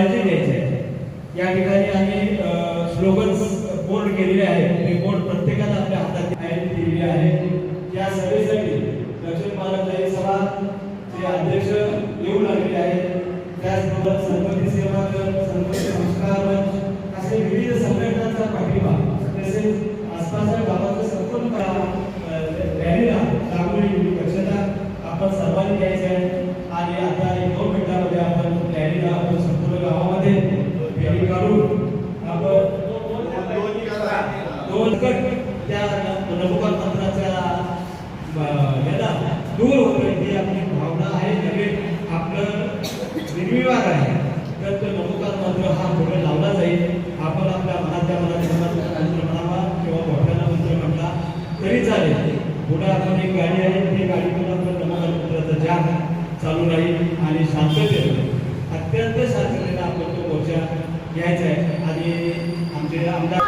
काळजी घ्यायची आहे। या ठिकाणी आम्ही स्लोगन्स बोर्ड केलेले आहेत। ते बोर्ड प्रत्येकाला आपल्या हातात दिलेले आहे। या सभेसाठी दक्षिण महाराष्ट्र सभाचे अध्यक्ष येऊ लागले आहेत। त्याचबरोबर संपत्ती सेवा संपत्ती संस्कार मंच असे विविध संघटनांचा पाठिंबा तसेच आसपासच्या गावाचं संपूर्ण रॅलीला लागलेली दक्षता आपण सर्वांनी घ्यायची आहे। आणि आता 2 मिनिटांमध्ये आपण रॅलीला आपण संपूर्ण गावामध्ये फेरी काढून आपण दोन गट त्या नवोकार मंत्राच्या याला दूर होतोय ही आपली भावना आहे। नवे आपलं निर्विवाद आहे। तर तो नवोकार मंत्र हा पुढे लावला जाईल। आपण आपल्या मनातल्या मंत्र म्हणावा किंवा मोठ्याला मंत्र म्हटला तरी चालेल। पुढे आपण एक गाडी आहे ती गाडीतून आपण नवोकार मंत्राचा जाप चालू राहील आणि शांततेने अत्यंत शांततेने आपण तो मोर्चा घ्यायचा आहे। आणि आमचे आमदार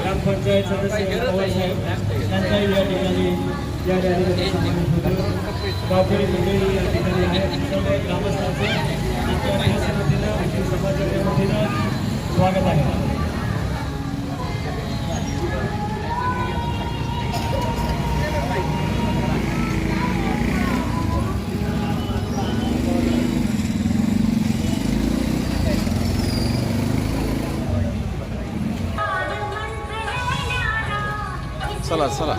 ग्रामपंचायत सदस्य पवार साहेब यांचाही या ठिकाणी या रॅलीमध्ये समावेश होतो। गावकरी मंडळी या ठिकाणी आहेत। सर्व ग्रामस्थांचे आमच्या समितीनं आमच्या समाजाच्या वतीनं स्वागत आहे। चला चला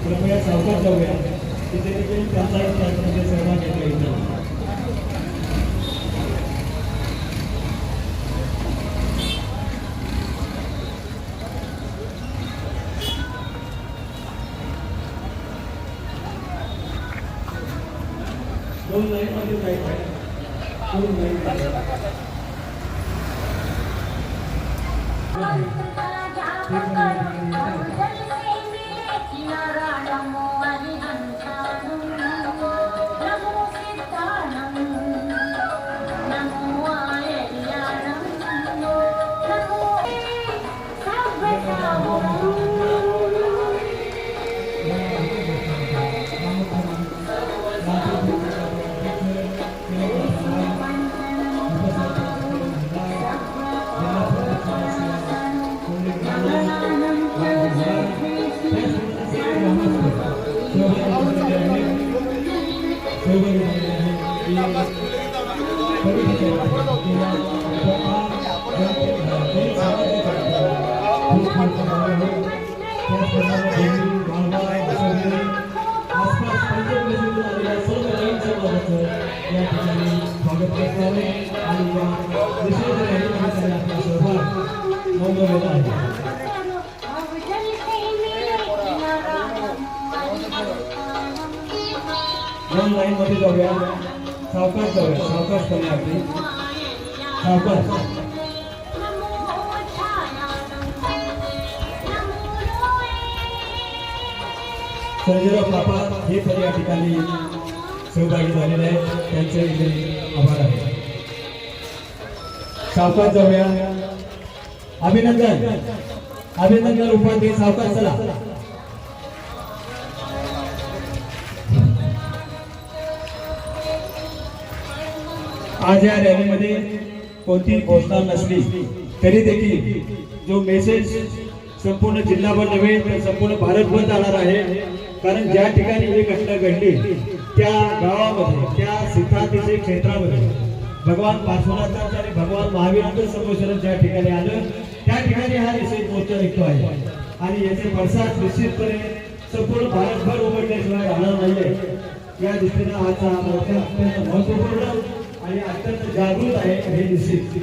कृपया सावकाश जाऊया तिथे देखील त्यांचा सहभाग घेतला येईल। दोन लाईनमध्ये जायचं आहे. दोन लाईन दोन लाईन मध्ये जाऊया. सावकाश जाऊया. सावकाश करूया आपली. सावकाश. संजयराव पापा हे पण या ठिकाणी सहभागी झालेले आहेत. त्यांचे इथे आभार आहे. सावकाश जाऊया. अभिनंदन. अभिनंदन उपाध्याय. सावकाश चला. आज या रॅलीमध्ये कोणतीही घोषणा नसली तरी देखील जो मेसेज संपूर्ण जिल्हाभर नव्हे तर संपूर्ण भारतभर जाणार आहे. कारण ज्या ठिकाणी ही घटना घडली त्या गावामध्ये, त्या सिद्धांतीचे क्षेत्रामध्ये भगवान पार्श्वनाथांचं आणि भगवान महावीरांचं सर्वशरण ज्या ठिकाणी आलं त्या ठिकाणी हा मेसेज मोर्चा निघतो आहे. आणि याचे पडसाद निश्चितपणे संपूर्ण भारतभर उमटल्याशिवाय राहणार नाहीये. या दृष्टीनं आजचा हा मोर्चा अत्यंत महत्वपूर्ण आणि अत्यंत जागृत आहे हे निश्चित.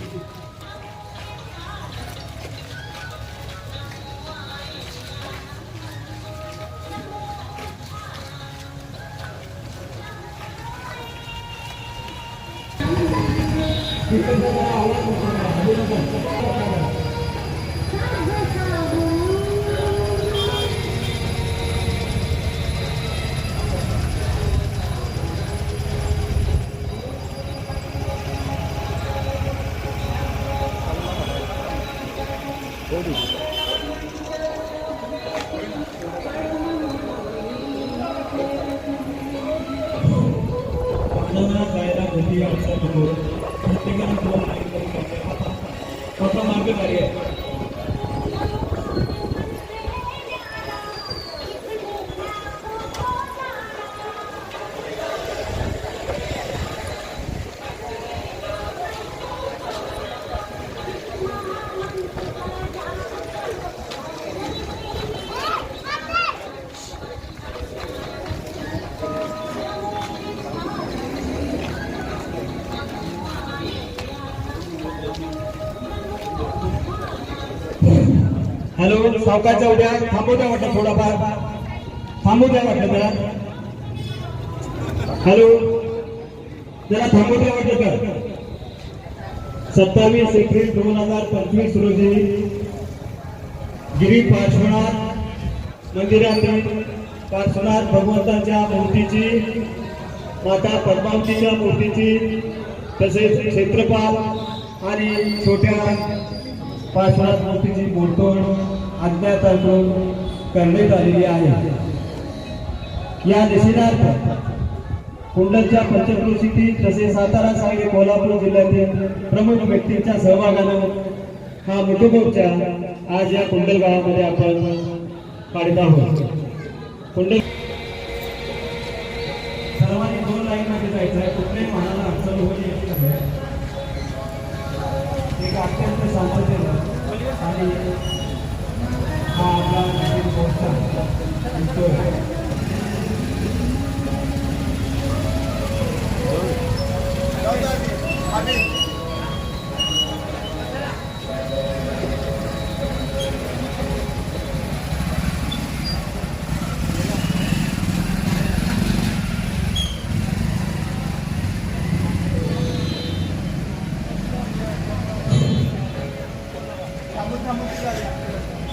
हॅलो, सावकाश जाऊ द्या. थांबू द्या वाटलं थोडाफार. थांबू द्या वाटलं जरा. हॅलो, जरा थांबू द्या वाटलं तर. 27 एप्रिल 2025 रोजी गिरी पार्श्वनाथ मंदिरातील पार्श्वनाथ भगवंतांच्या मूर्तीची, माता पद्मावतीच्या मूर्तीची, तसेच क्षेत्रपाल आणि छोट्या पार्श्वनाथ मूर्तीची मोडतोड अज्ञात करण्यात आलेली आहे. या निषेधार्थ कुंडलच्या पंचक्रोशीतील तसेच सातारा, सांगली, कोल्हापूर जिल्ह्यातील प्रमुख व्यक्तींच्या सहभागानं हा मोर्चा आज या कुंडल गावामध्ये आपण काढत आहोत. कुंडल सर्वांनी 2 लाईनमध्ये जायचं आहे. कुठल्याही मनाला अडचण होऊ नये. एक अत्यंत सामर्थ्य आणि हा आपला मोर्चा दिसतोय.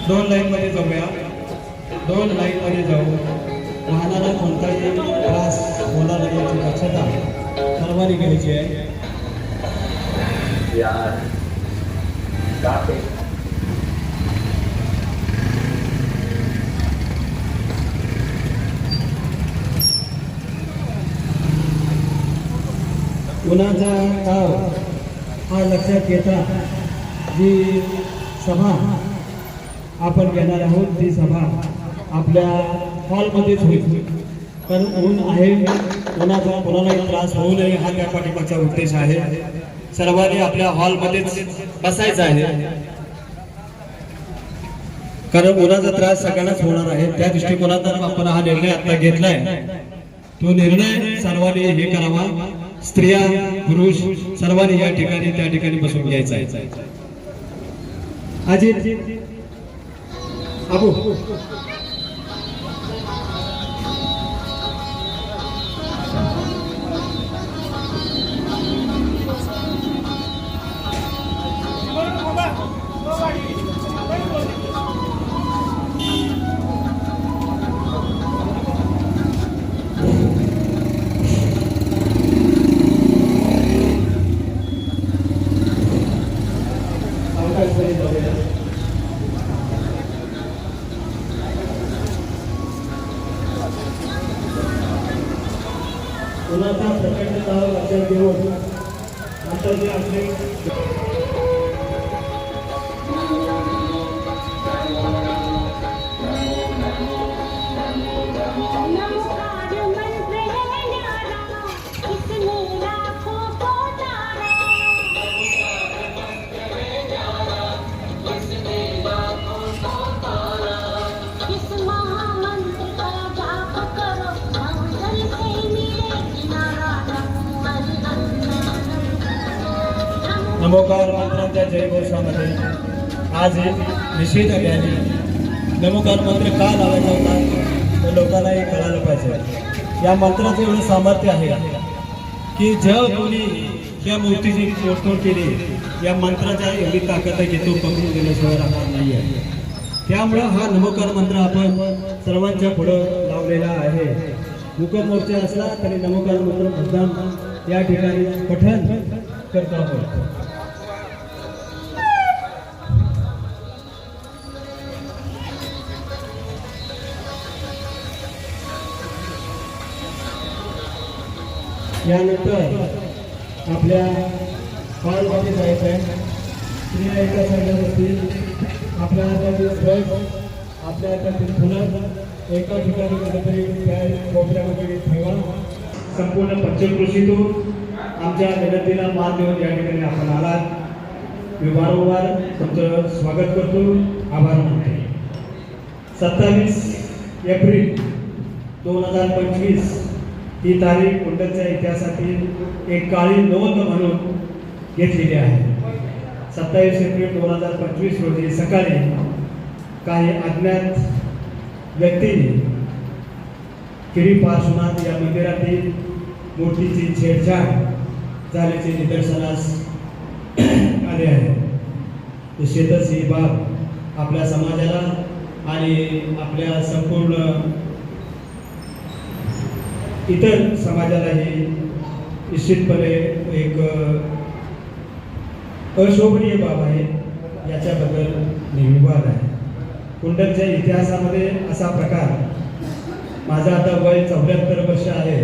दोन लाईनमध्ये जाऊया. दोन लाईनमध्ये जाऊ. वाहनाला कोणताही त्रास होणार नाही याची दक्षता सर्वांनी घ्यायची आहे. उन्हाचा ताव हा लक्षात घेता जी सभा आपण घेणार आहोत ती सभा आपल्या हॉलमध्येच होईल. कारण ऊन आहे, उन्हाचा कोणालाही त्रास होऊ नये हा त्या पाठीमागचा उद्देश आहे. सर्वांनी आपल्या हॉलमध्येच बसायचं आहे, कारण उन्हाचा त्रास सगळ्यांनाच होणार आहे. त्या दृष्टिकोनातून आपण हा निर्णय आता घेतलाय. तो निर्णय सर्वांनी हे करावा. स्त्रिया पुरुष सर्वांनी या ठिकाणी त्या ठिकाणी बसून घ्यायचा आहे. अजित अबू उन्हाचा प्रचंड ताव लक्षात घेऊन आता जे आपले नमोकार मंत्रांच्या जयघोषामध्ये आज एक निषेध रॅली. नमोकार मंत्र का लावायचा होता तर लोकांना हे कळायला पाहिजे. या मंत्राचं एवढं सामर्थ्य आहे की ज्या कोणी या मूर्तीची तोडफोड केली, या मंत्राच्या एवढी ताकद आहे की तो पकडून गेल्याशिवाय राहणार नाही आहे. त्यामुळं हा नमोकार मंत्र आपण सर्वांच्या पुढं लावलेला आहे. मुकट मोर्चा असला तरी नमोकार मंत्र मुद्दाम या ठिकाणी पठण करत आहोत. यानंतर आपल्या हॉलमध्ये जायचं आहे. स्त्रिया एका साईडला असतील, आपल्या हातातील ध्वज, आपल्या हातातील फुलं एका ठिकाणी कुठेतरी त्या कोपऱ्यामध्ये ठेवा. संपूर्ण पंचक्रोशीतून आमच्या विनंतीला मान देऊन या ठिकाणी आपण आलात. मी वारंवार तुमचं स्वागत करतो, आभार मानतो. 27 एप्रिल 2025 ही तारीख कुंडलच्या इतिहासातील एक काळी नोंद म्हणून घेतलेली आहे. 27 एप्रिल 2025 रोजी सकाळी काही अज्ञात व्यक्तींनी किरी पार्श्वनाथ या मंदिरातील मूर्तीची छेडछाड झाल्याचे निदर्शनास आले आहे. निश्चितच ही बाब आपल्या समाजाला आणि आपल्या संपूर्ण इतर समाजालाही निश्चितपणे एक अशोभनीय बाब आहे. याच्याबद्दल निर्विवाद आहे. कुंडलच्या इतिहासामध्ये असा प्रकार, माझं आता वय 74 वर्ष आहे,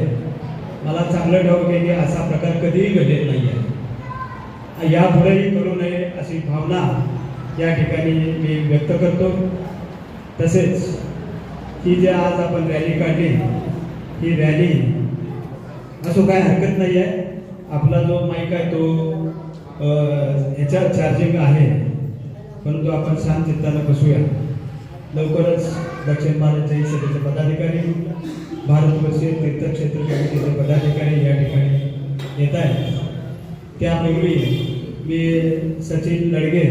मला चांगलं ठाऊक आहे की असा प्रकार कधीही घडलेला नाही आहे. यापुढेही करू नये अशी भावना या ठिकाणी मी व्यक्त करतो. तसेच ही जी आज आपण रॅली काढली, ही रॅली असो काय हरकत नाही आहे. आपला जो माईक आहे तो ह्याच्यावर चार्जिंग आहे, परंतु आपण शांत चित्तानं बसूया. लवकरच दक्षिण भारतच्या सभेचे पदाधिकारी, भारतवर्षीय तीर्थक्षेत्र कमिटीचे पदाधिकारी या ठिकाणी येत आहेत. त्यापूर्वी मी सचिन लडगे,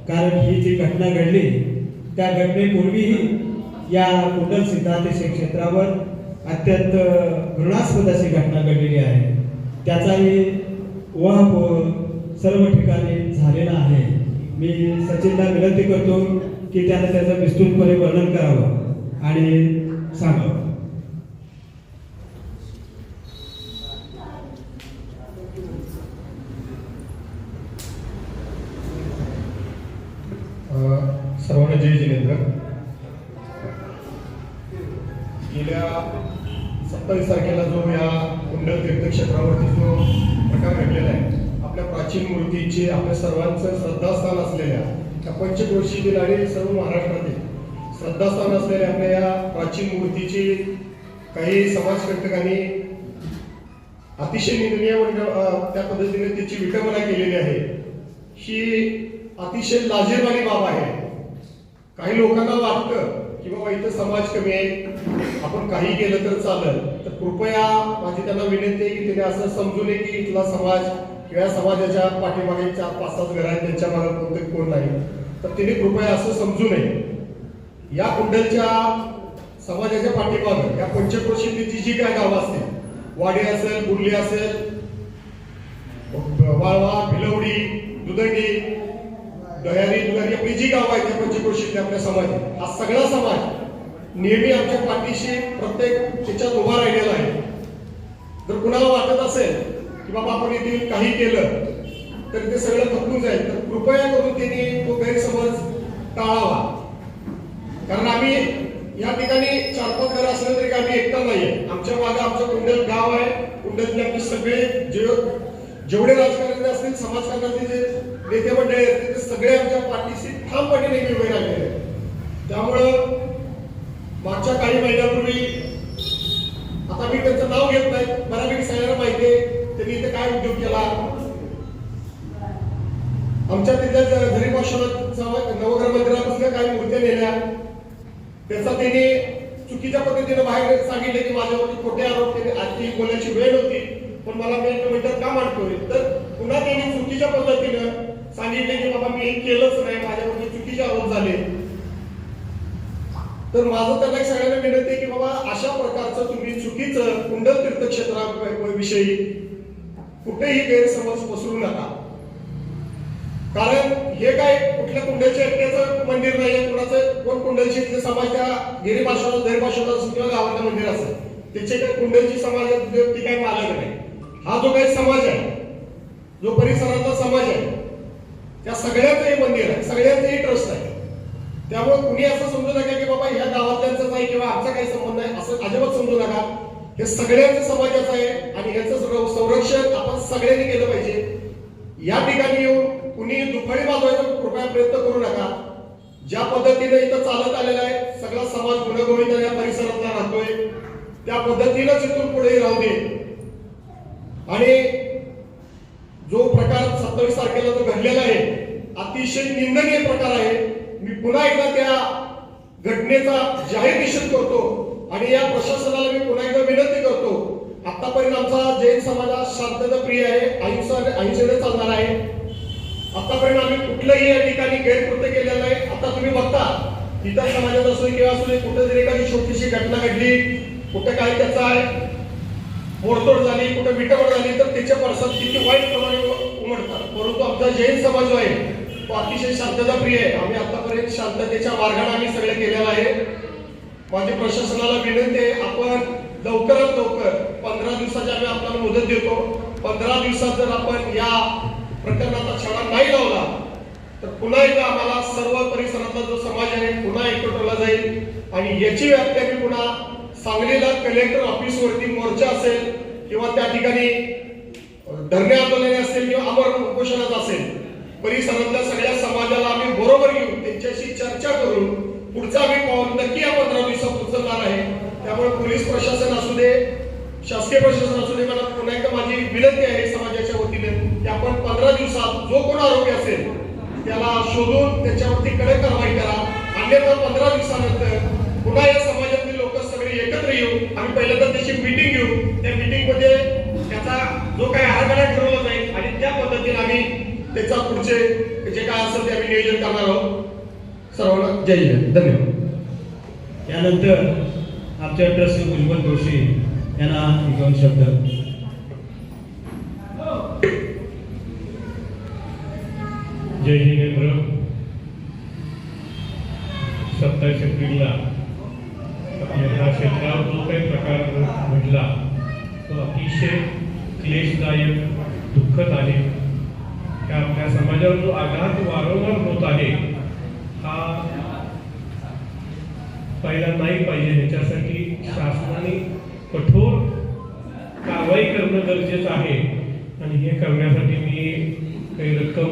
कारण ही जी घटना घडली त्या घटनेपूर्वीही या कुंडल सिद्धांत क्षेत्रावर अत्यंत घृणास्पद अशी घटना घडलेली आहे. त्याचाही उहापोह सर्व ठिकाणी झालेला आहे. मी सचिनला विनंती करतो की त्यानं त्याचं विस्तृतपणे वर्णन करावं आणि सांगावं. सर्वांना जय जिनेंद्र. गेल्या 27 तारखेला जो या कुंडल तीर्थक्षेत्रावरती जो प्रकार घडलेला आहे, आपल्या प्राचीन मूर्तीचे आपल्या सर्वांचं श्रद्धास्थान असलेल्या त्या पंचक्रोशीतील आणि सर्व महाराष्ट्रातील श्रद्धास्थान असलेल्या आपल्या या प्राचीन मूर्तीची काही समाजकंटकांनी अतिशय निंदनीय त्या पद्धतीने त्याची विटंबना केलेली आहे. ही अतिशय लाजिरवाणी बाब आहे. काही लोकांना वाटतं की बाबा इथं समाज कमी आहे, आपण काही केलं तर चालेल, तर कृपया माझी त्यांना विनंती आहे की त्यांनी असं समजू नये की इथला समाज किंवा समाजाच्या पाठीमागे 4-5 घर आहेत, त्यांच्या मागे कोण नाही, तर त्यांनी कृपया असं समजू नये. या कुंडलच्या समाजाच्या पाठीमागे या पंचक्रोशीची जी काय गावं असतील, वाडी असेल, बुर्ली असेल, वाळवा, भिलवडी, दुदंडी, दह्यारी, दुधारी, आपली जी गाव आहे त्या पंचक्रोशीतल्या आपल्या समाज, हा सगळा समाज नेहमी आमच्या पाठीशी प्रत्येक त्याच्यात उभा राहिलेला आहे. जर कुणाला वाटत असेल की बाबा आपण इथे काही केलं तर ते सगळं खपून जाईल, तर कृपया करून त्यांनी तो गैरसमज टाळावा. कारण आम्ही या ठिकाणी 4-5 घर असलं तरी आम्ही एकटा नाहीये. आमच्या मागे आमचं कुंडल गाव आहे. कुंडलचे आमचे सगळे जेवढे राजकारणी असतील, समाजकारणाचे जे नेते मंडळी असतील, ते सगळे आमच्या पाठीशी ठामपणे नेहमी उभे राहिलेले आहेत. त्यामुळं मागच्या काही महिन्यापूर्वी, आता मी त्यांचं नाव घेत नाही, बऱ्यापैकी सगळ्यांना माहिती आहे त्यांनी इथे काय उद्योग केला. आमच्या तिथल्या झरी पार्श्वनाथ नवग्रह मंदिरापासून काही मूर्त्या नेल्या, त्याचा त्यांनी चुकीच्या पद्धतीने बाहेर सांगितले की माझ्यावरती खोटे आरोप केले. आजची बोलायची वेळ होती, पण मला मी मीटर का मांडतोय, तर पुन्हा त्यांनी चुकीच्या पद्धतीनं सांगितले की बाबा मी हे केलंच नाही, माझ्यावरती चुकीचे आरोप झाले. तर माझं त्यांना सगळ्यांना विनंती आहे की बाबा अशा प्रकारचं तुम्ही चुकीचं कुंडल तीर्थक्षेत्राविषयी कुठेही गैरसमज पसरू नका. कारण हे काय कुठल्या कुंडलच्या एकट्याचं मंदिर नाहीये, कुणाचं कोण कुंडलशी समाज त्या गिरीपासून दरीपासून किंवा गावातलं मंदिर असेल, त्याचे काही कुंडलची समाज ती काही मालक नाही. हा जो काही समाज आहे, जो परिसरातला समाज आहे, त्या सगळ्यांचं हे मंदिर आहे, सगळ्यांचंही ट्रस्ट आहे. त्यामुळे कुणी असं समजू नका की बाबा ह्या गावातल्यांचंच आहे किंवा आमचा काही संबंध नाही, असं अजिबात समजू नका. हे सगळ्यांचं समाजाचं आहे आणि ह्याचं संरक्षण आपण सगळ्यांनी केलं पाहिजे. या ठिकाणी येऊन कुणी दुफाळी वाजवायचा कृपया प्रयत्न करू नका. ज्या पद्धतीने इथं चालत आलेला आहे, सगळा समाज गुणगोविंद या परिसरातला राहतोय, त्या पद्धतीनंच इथून पुढे राहू दे. आणि जो प्रकार 27 तारखेला जो घडलेला आहे, अतिशय निंदनीय प्रकार आहे. मी पुन्हा एकदा त्या घटनेचा जाहीर निषेध करतो आणि या प्रशासनाला मी पुन्हा एकदा विनंती करतो. आतापर्यंत आमचा जैन समाज शांतता प्रिय आहे, अहिंसेने चालणार आहे. आतापर्यंत आम्ही कुठलंही या ठिकाणी गैरकृत्य केलेलं नाही. आता तुम्ही बघता इतर समाजात असो किंवा असो, कुठं जरी एखादी छोटीशी घटना घडली, कुठं काय त्याचा आहे मोडतोड झाली, कुठं विटवड झाली, तर त्याच्या पडसाद किती वाईट प्रमाणे उमटतात. परंतु आमचा जैन समाज जो आहे तो अतिशय शांतता प्रिय आहे. आम्ही आतापर्यंत शांततेच्या मार्गाने आम्ही सगळे केलेलं आहे. माझी प्रशासनाला विनंती आहे, आपण लवकरात लवकर 15 दिवसाची आम्ही आपल्याला मुदत देतो. 15 दिवसात जर आपण या प्रकरणाचा छडा नाही लावला तर पुन्हा एकदा आम्हाला सर्व परिसरातला जो समाज आहे पुन्हा एकवटला जाईल आणि याची व्याप्ती आम्ही पुन्हा सांगलीला कलेक्टर ऑफिस वरती मोर्चा असेल किंवा त्या ठिकाणी धरणे आंदोलन असेल किंवा आमरण उपोषणाचं असेल, परिसरातल्या सगळ्या समाजाला आम्ही बरोबर घेऊन त्यांच्याशी चर्चा करून पुढचा आम्ही पाऊल नक्की या 15 दिवसात उचलणार आहे. त्यामुळे पोलीस प्रशासन असू दे, शासकीय प्रशासन असू दे, मला पुन्हा एकदा माझी विनंती आहे समाजाच्या वतीने की आपण 15 दिवसात जो कोण आरोपी असेल त्याला शोधून त्याच्यावरती कडक कारवाई करा. अन्यथा 15 दिवसानंतर पुन्हा या समाजातील लोक सगळे एकत्र येऊ, आम्ही पहिल्यांदा त्याची मीटिंग घेऊ. त्या मीटिंग मध्ये त्याचा जो काही आराखडा ठरवला जाईल आणि त्या पद्धतीने आम्ही त्याचा पुढचे जे काय असेल ते आम्ही नियोजन करणार आहोत. सर्वांना जय हिंद, धन्यवाद. त्यानंतर आमच्या ट्रस्ट उज्ज्वल जोशी यांना 2 शब्द. जय हिंद. 27 एप्रिलला या क्षेत्रावर जो काही प्रकार घडला तो अतिशय क्लेशदायक, दुःखद आहे. त्या आपल्या समाजावर जो आघात वारंवार होत आहे हा पहिला नाही पाहिजे. ह्याच्यासाठी शासनाने कठोर कारवाई करणं गरजेचं आहे आणि हे करण्यासाठी मी काही रक्कम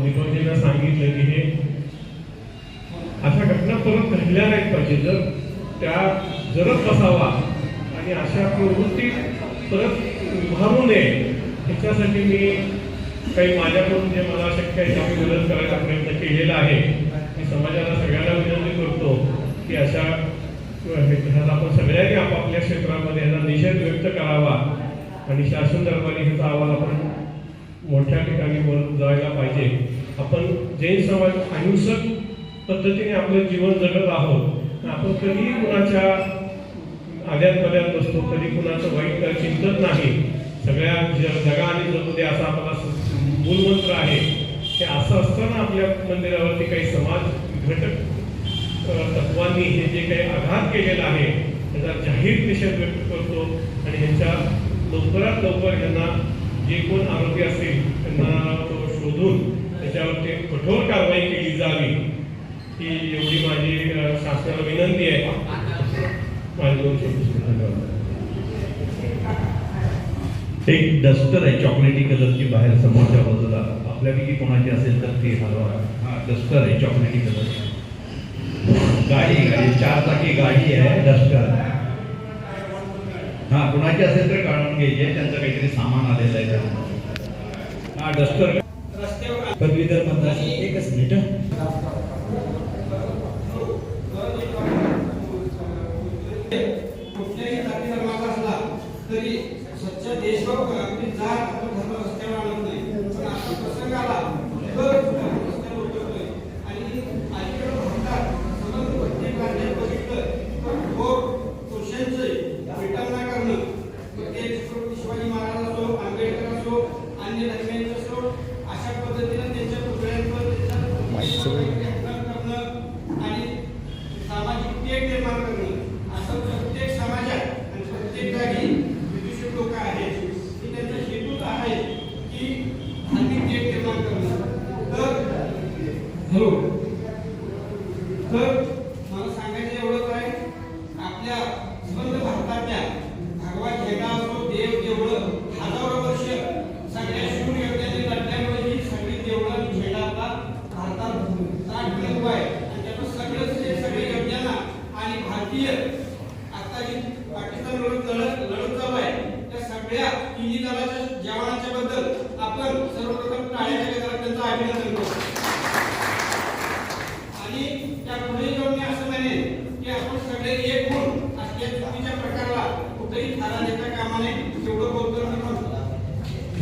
विनोदजींना सांगितलं की हे अशा घटना परत घडल्या नाहीत पाहिजे. जर त्या जरच बसावा आणि अशा प्रवृत्ती परत उभारू नये ह्याच्यासाठी मी काही माझ्याकडून जे मला शक्य आहे ते मदत करायचा प्रयत्न केलेला आहे. मी समाजाला सगळ्यांना विनंती करतो की अशा ह्याचा आपण सगळ्यांनी आपापल्या क्षेत्रामध्ये ह्याचा निषेध व्यक्त करावा आणि शासन दरबारी ह्याचा अहवाल आपण मोठ्या ठिकाणी जायला पाहिजे. आपण जैन समाज अहिंसक पद्धतीने आपलं जीवन जगत आहोत. आपण कधीही कुणाच्या आद्यात नसतो, कधी कुणाचं वाईट चिंतत नाही. सगळ्या जगा आणि जगू दे असा आपला मूलमंत्र आहे. हे असं असताना आपल्या मंदिरावरती काही समाज घटक तत्वांनी हे जे काही आघात केलेला आहे त्याचा जाहीर निषेध व्यक्त करतो आणि ह्यांच्या लवकरात लवकर यांना जे कोण आरोपी असतील त्यांना शोधून त्याच्यावरती कठोर कारवाई केली जावी ही एवढी माझी शासनाला विनंती आहे. माझे 2 शब्द धन्यवाद. एक डस्टर आहे चॉकलेटी कलरची बाहेर समोरच्या बाजूला, आपल्यापैकी कोणाची असेल तर ती हलवा. हा डस्टर आहे चॉकलेटी कलर, गाडी 4 चाकी गाडी आहे डस्टर. हा कोणाची असेल तर काढून घ्यायचे, त्यांचं काहीतरी सामान आलेलं आहे. हा डस्टर पदवीधर मतदार एकच मिनिट. कुठल्याही जाती धर्माचा असला तरी स्वच्छ देशभर आपली जात आपण धर्म रस्त्यावर आणत नाही. पण असा प्रसंग आला तर रस्त्यावर उतरतोय आणि अलीकडे भारतात समज प्रत्येक राज्यात बघितलं तर थोर पुरुषांचे विटंबना करणं, ते छत्रपती शिवाजी महाराज असो, आंबेडकर असो, अन्य धर्मियांचे असो, अशा पद्धतीने त्यांच्या पुतळ्यांवर करणं आणि सामाजिक तेढ निर्माण करणं असं प्रत्येक समाजात आणि प्रत्येक जागी विदूषक लोक आहेत की त्यांचा हेतूच आहे की धार्मिक तेढ निर्माण करणं. तर मला सांगायचं एवढंच आहे, आपल्या संबंध भारतातल्या भगवा झेंडा असो, देव देवळं हजारो वर्ष सगळ्या शूर योद्ध्यांनी लढल्यामुळे ही सगळी देवळं आणि झेंडा आपला भारतात ताटलेला उभा आहे आणि त्याचं सगळे योद्ध्यांना आणि भारतीय आता जी पाकिस्तान विरुद्ध लढत चालू आहे त्या सगळ्या तिन्ही दलाच्या जवानांच्या बद्दल आपण सर्वप्रथम टाळ्याच्या गजरात त्यांचं अभिनंदन करतो. आणि त्या पुढे जाऊन मी असं म्हणेन की आपण सगळे एक होऊन असल्या चुकीच्या प्रकाराला कुठेही थारा देता कामा नये. तेवढं बोलतो मी म्हणतो.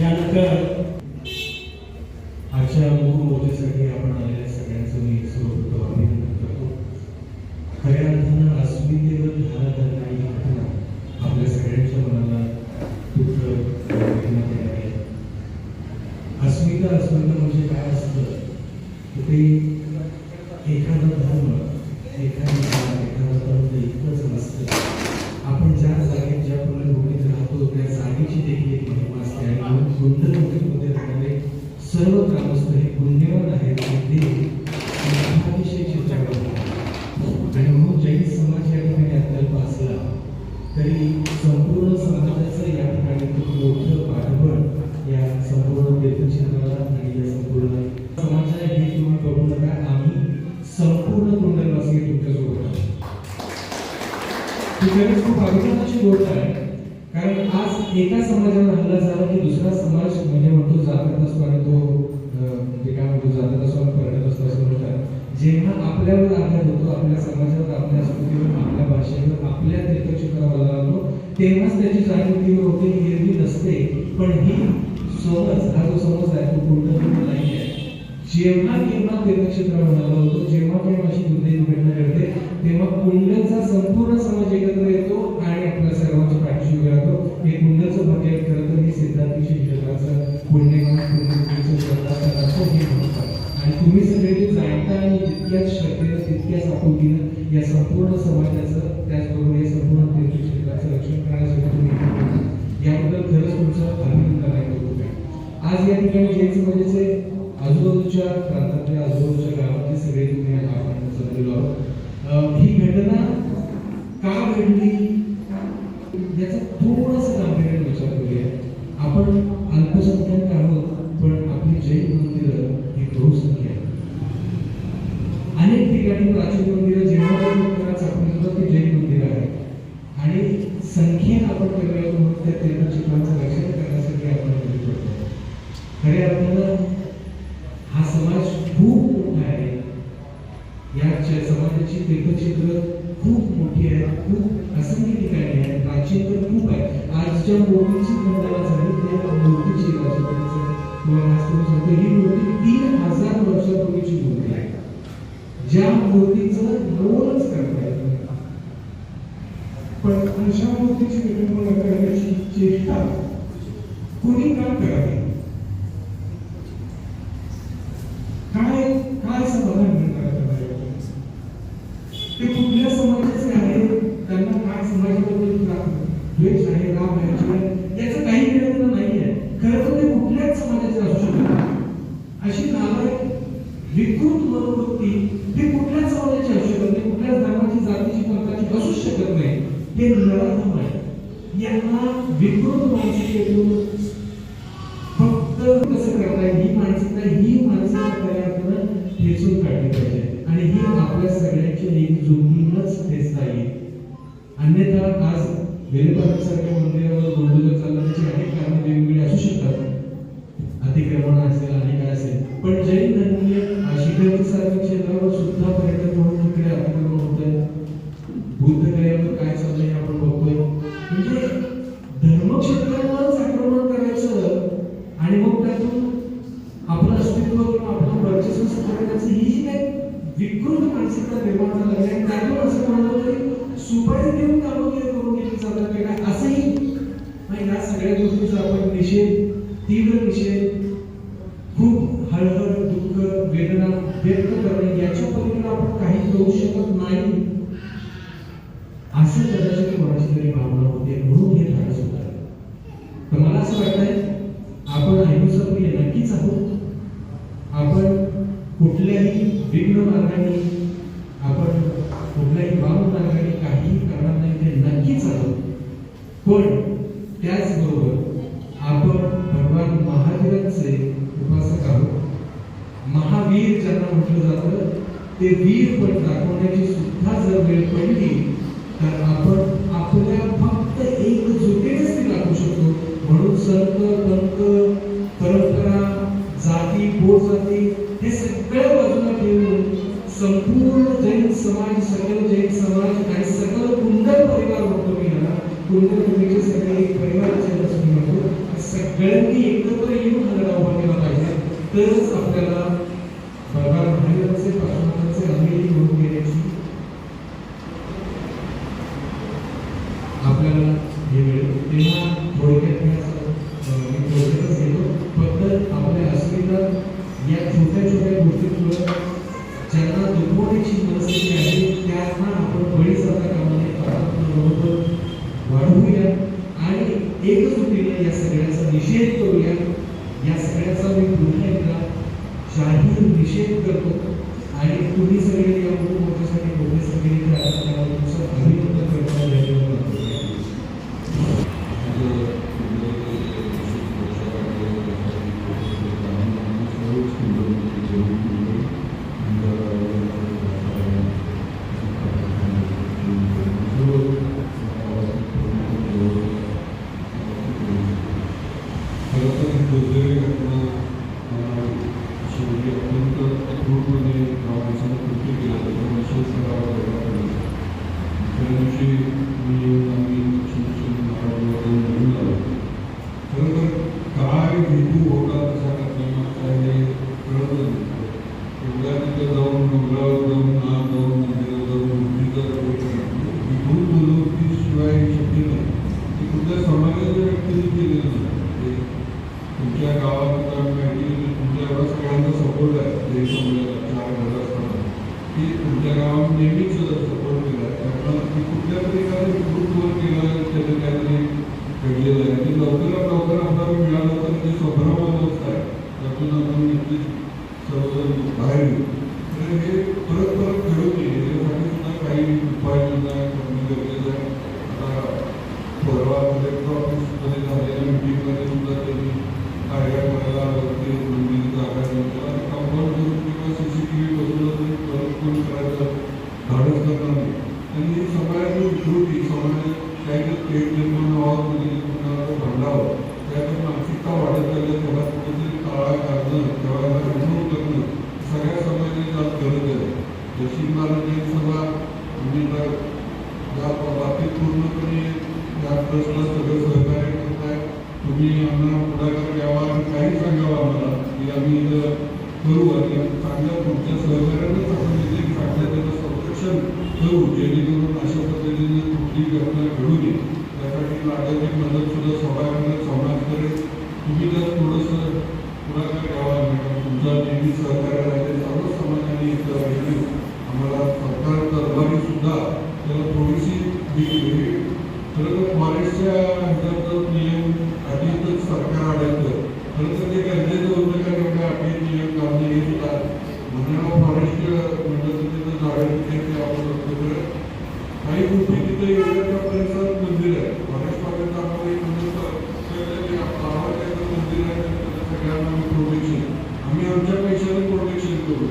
यानंतर आजच्या मोर्चासाठी आपण आलेल्या सगळ्यांचं मी सर्वप्रथम अभिनंदन करतो. खऱ्या अर्थानं अस्मितेवर धारा करणारी घटना आपल्या सगळ्यांच्या मनाला दुःख वेदना देणारी आहे. अस्मिता म्हणजे काय असतं ते एखादा धर्म एखादा पंथ इतकंच नसतं. आपण ज्या जागेत ज्या पुण्यभूमीत राहतो त्या जागेची देखील एक महिमा असते आणि पुण्यभूमीमध्ये राहणारे सर्व ग्रामस्थ हे पुण्यवान आहेत आणि ते अतिशय चित्रपट आणि म्हणून जैन समाज या ठिकाणी अत्यल्प असला तरी संपूर्ण समाजाचं या ठिकाणी खूप मोठं पाठबळ या संपूर्ण तीर्थक्षेत्राला आणि या संपूर्ण समाजाला हे तुम्ही बघू नका, आम्ही संपूर्ण कुंडलवासी तुमच्यासोबत आहोत. ही खरंच खूप अभिमानाची गोष्ट आहे, कारण आज एका समाजावर हल्ला झाला की दुसरा समाज म्हणजे म्हणतो जातात असतो आणि तो जे काय म्हणतो जातात असतो आणि परतत असतो असं म्हणतात. जेव्हा आपल्यावर आघात होतो, आपल्या समाजावर, आपल्या संस्कृतीवर, आपल्या भाषेवर, आपल्या तीर्थक्षेत्रावर आला तेव्हाच त्याची जागृती होते. ही एरवी नसते, पण ही समज हा जो समज आहे तो पूर्ण नाही आहे. जेव्हा केव्हा तीर्थक्षेत्रावर आला होतो, जेव्हा केव्हा अशी दुर्दैवी घटना घडते तेव्हा कुंडलचा संपूर्ण समाज एकत्र येतो आणि आपल्या सर्वांच्या पाठीशी उभे राहतो. हे कुंडलचं भाग्य खरं तर हे सिद्धार्थी क्षेत्राचं पुण्यकाम पुण्यभूमीचं श्रद्धास्थान असं हे म्हणतात आणि तुम्ही सगळे जाणता आणि तितक्याच श्रद्धेनं तितक्याच आपुलकीनं या संपूर्ण समाजाचं त्याचबरोबर या संपूर्ण तीर्थक्षेत्राचं रक्षण करण्यासाठी तुम्ही इथे आहात. याबद्दल खरंच तुमचं अभिनंदन आहे. आज या ठिकाणी जैन समाजाचे आजूबाजूच्या प्रांतातल्या आजूबाजूच्या गावातले सगळे तुम्ही आपण जमलेलो आहोत. ही घटना का घडली याचा थोडासा गांभीर्याने विचार करूया. आपण अल्पसंख्याक आहोत, पण आपली जैन मंदिरं ही बहुसंख्य आहेत. अनेक ठिकाणी प्राचीन मंदिरं जेव्हा आपण ती जैन मंदिरं आहेत आणि संख्येनं आपण केलं म्हणून त्या तीर्थक्षेत्रांचं रक्षण करण्यासाठी आपण घरी पडतो. खऱ्या अर्थानं हा समाज खूप मोठा आहे. या समाजाची तीर्थक्षेत्र खूप मोठी आहे, खूप असंख्य ठिकाणी आहे, प्राचीन तर खूप आहे. आजच्या मूर्तीची खंडना झाली त्या मूर्तीची राजकारणाचं किंवा वास्तव सांगतो ही मूर्ती 3000 वर्षापूर्वीची मूर्ती आहे, ज्या मूर्तीचं मोलच करता येत नाही. पण अशा मूर्तीची विडंबना करण्याची चेष्टा कोणी का करावी? काय समाधान मिळणार ते कुठल्या समाजाचे आहे, त्यांना काय समाजाबद्दल द्वेष आहे, राग आहे, याचं काही घेणं नाही आहे. खरं तर ते कुठल्याच समाजाचे असू शकतात. अशी नालायक विकृत मनोवृत्ती हे कुठल्याच समाजाची असू शकत नाही, कुठल्याच धर्माची, जातीची, पंथाची असू शकत नाही. ते नराधम आहे. यांना विकृत मानसिकतेतून फक्त कसं करता येईल ही मानसिकता खऱ्या ठेचून काढली पाहिजे आणि ही आपल्या सगळ्यांच्या एकजुटीनंच ठेचता येईल. अन्यथा आज वेलपारासारख्या मंदिरावर गोंधळ चालला त्याची अनेक कारणं वेगवेगळी असू शकतात. अतिक्रमण असेल आणि काय असेल, पण जैन धर्मीय शिखरसारख्या क्षेत्रावर सुद्धा पर्यटन म्हणून इकडे अतिक्रमण होतंय. बुद्धगयावर काय चाललंय आपण बघतोय. म्हणजे धर्मक्षेत्रावरच आक्रमण करायचं आणि मग त्यातून आपलं अस्तित्व किंवा आपलं वर्चस्व करायचं ही जी काही विकृत मानसिकता निर्माण झाली आहे त्यातून असं म्हणतो तरी सुपारी देऊन कामं करून केली जातात की काय असंही या सगळ्या गोष्टीचा आपण निषेध, तीव्र निषेध, खूप हळहळ, दुःख, वेदना व्यक्त करणे याच्या पलीकडे आपण काही करू शकत नाही असं कदाचित कोणाची तरी भावना होते म्हणून हे धाडस होत आहे. तर मला असं वाटतंय आपण अहिंसाप्रिय नक्कीच आहोत. आपण कुठल्याही विघ्न मार्गाने, आपण कुठल्याही वाम मार्गाने काही करणार नाही ते नक्कीच आहोत. पण त्याचबरोबर आपण भगवान महावीरांचे उपासक आहोत. महावीर ज्यांना म्हटलं जातं ते वीर पण दाखवण्याची सुद्धा जर वेळ पडली तर आपण आपल्या फक्त एकजुटीनेच ती दाखवू शकतो. म्हणून संत, पंथ, परंपरा, जाती, पोटजाती हे सगळ्या बाजूला ठेवून संपूर्ण जैन समाज, सकल जैन समाज आणि सकल कुंडल परिवार म्हणतो मी याला, कुंडल तुम्हीचे सगळे एक परिवाराचे असं म्हणतो, सगळ्यांनी एकत्र येऊन हा लढा उभा केला पाहिजे. तरच आपल्याला भगवान महावीरांचे, पार्श्वनाथांचे अंगही घेऊन गेल्याची आपल्याला हे मिळेल. तेव्हा थोडक्यात मी थोडक्यातच घेतो. फक्त आपल्या अस्मिता या छोट्या छोट्या गोष्टींमुळे ज्यांना दुखवण्याची मनस्थिती आहे त्यांना आपण बळी जाता कामा नये. वाढवूया आणि एकजुटीने या सगळ्याचा निषेध करूया. या सगळ्याचा मी पुन्हा एकदा जाहीर निषेध करतो आणि तुम्ही सगळे या मोठ्यासाठी मोठे सगळे तुमचं अभिनंदन करता तुमच्या गावात तुमच्या एवढा सगळ्यांचा सपोर्ट आहे हे परत परत घडू नये यासाठी सुद्धा काही उपाययोजना करणं गरजेचं आहे. आता परवा कलेक्टर ऑफिसमध्ये झालेल्या मीटिंगमध्ये सुद्धा त्यांनी कार्यालयाला वरती मंदिर जागा त्याला कंपाऊंड करून किंवा CCTV बसवलं तरी परत कोण करायचं धाडस करणार नाही. आणि समाजाची विकृती समाजात काही पेट निर्माण व्हावं म्हणजे कुणाला भांडावं त्यातून मानसिकता वाढत चालली त्याला कुठेतरी काळा काढणं किंवा रिमूव्ह करणं सगळ्या समाजाची आज गरज आहे. जशी महाराजांनी सभा म्हणजे या बाबतीत पूर्णपणे या ट्रस्टला सगळं सहकार्य करताय. तुम्ही आम्हाला पुढाकार घ्यावा आणि काही सांगावं आम्हाला की आम्ही इथं करू आणि चांगल्या तुमच्या सहकार्यानेच आपण इथे चांगल्या त्याचं संरक्षण करू जेणेकरून अशा पद्धतीने कुठली घटना घडू नये. त्यासाठी लागणारी मदत सुद्धा समाज करेल. तुम्ही जर थोडंसं पुढाकार घ्यावा मॅडम तुमचा नेहमी सहकार्य राहिले सर्व समाजाने इथं राहिले आम्हाला सरकार दरबारी सुद्धा त्याला थोडीशी खरं तर फॉरेस्टच्या ह्याच्यात नियम अटीतच सरकार आढळतं. खरं तर ते गरजेचं होतं का एवढ्या अटी नियम काढणं हे सुद्धा म्हणून फॉरेस्ट म्हटलं तर तिथं झाडं ते आपण असतो. काही गोष्टी तिथे एवढ्या परिसरात मंदिर आहे फॉरेस्ट पर्यंत आपण एक मंदिर आहे सगळ्यांना प्रोटेक्शन आम्ही आमच्या पैशाला प्रोटेक्शन करू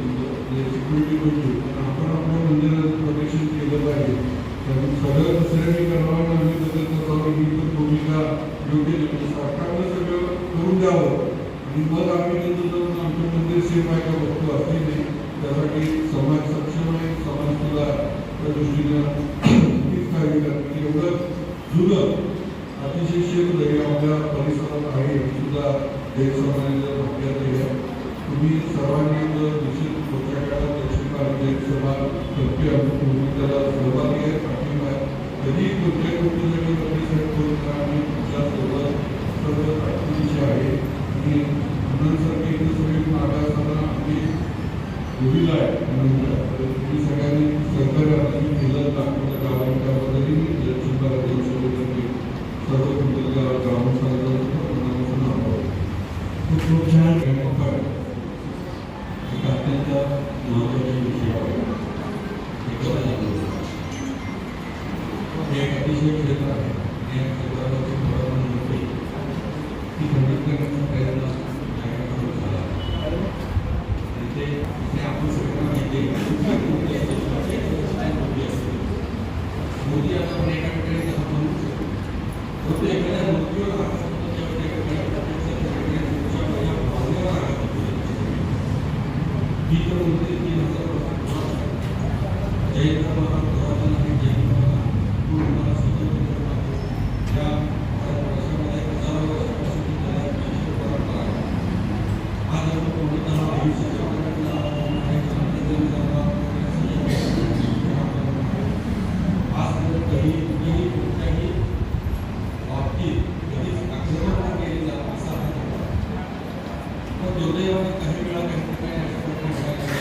सिक्युरिटी करू पण आपण आपल्या मंदिराचं प्रोटेक्शन केलं पाहिजे. त्यामुळे सगळं दुसऱ्यांनी करावं आम्ही बदल करावं ही तर भूमिका योग्य नाही. सरकारनं सगळं करून द्यावं आणि मग आम्ही तिथं जाऊन आमचं मंदिर सेफ आहे का बघतो असे नाही. त्यासाठी समाज सक्षम आहे समाज सुद्धा त्या दृष्टीनं कार्य करते. एवढं जुनं अतिशय क्षेत्र हे आपल्या परिसरात आहे सुद्धा देश समाजाच्या भाग्यात आहे. तुम्ही सर्वांनी निश्चित पुढच्या काळात दक्षिण भारत सभा करते तुम्ही त्याला सहभागी आहे पाठिंबा आहे. कधी कुठल्या गोष्टीसाठी प्रतिसाद करून आम्ही तुमच्या सोबत सर्व पाठिंबा आहे आणि मुलांसारखे इथे सगळे मागासला आम्ही उभीला आहे. तुम्ही सगळ्यांनी सहकार्य आम्ही केलं दाखवलं गावाला त्याबद्दलही मी दक्षिण भारत देशाबद्दल सर्व तुमच्या ग्रामस्थांचं खूप छान एक अत्यंत महत्त्वाचे विषय आहे. हे एक अतिशय क्षेत्र आहे या क्षेत्रावरती थोडं नव्हते ती खंडित करण्याचा प्रयत्न झाला आणि ते आपण सगळ्यांना माहिती मोदी आता पण एका ठिकाणी कसं म्हणू शकतो एखाद्या मूर्तीवर ही तर मूर्ती 3000 जैन धर्माला आणि जैन धर्माला या वर्षामध्ये हजारो वर्षापासून परंपरा आज आपण पूर्णतः आज कधी कुठेही कुठल्याही बाबतीत कधीच आक्रमण केली जात असा पण दुर्दैवाने काही वेळा काही ठिकाणी अशा प्रकारे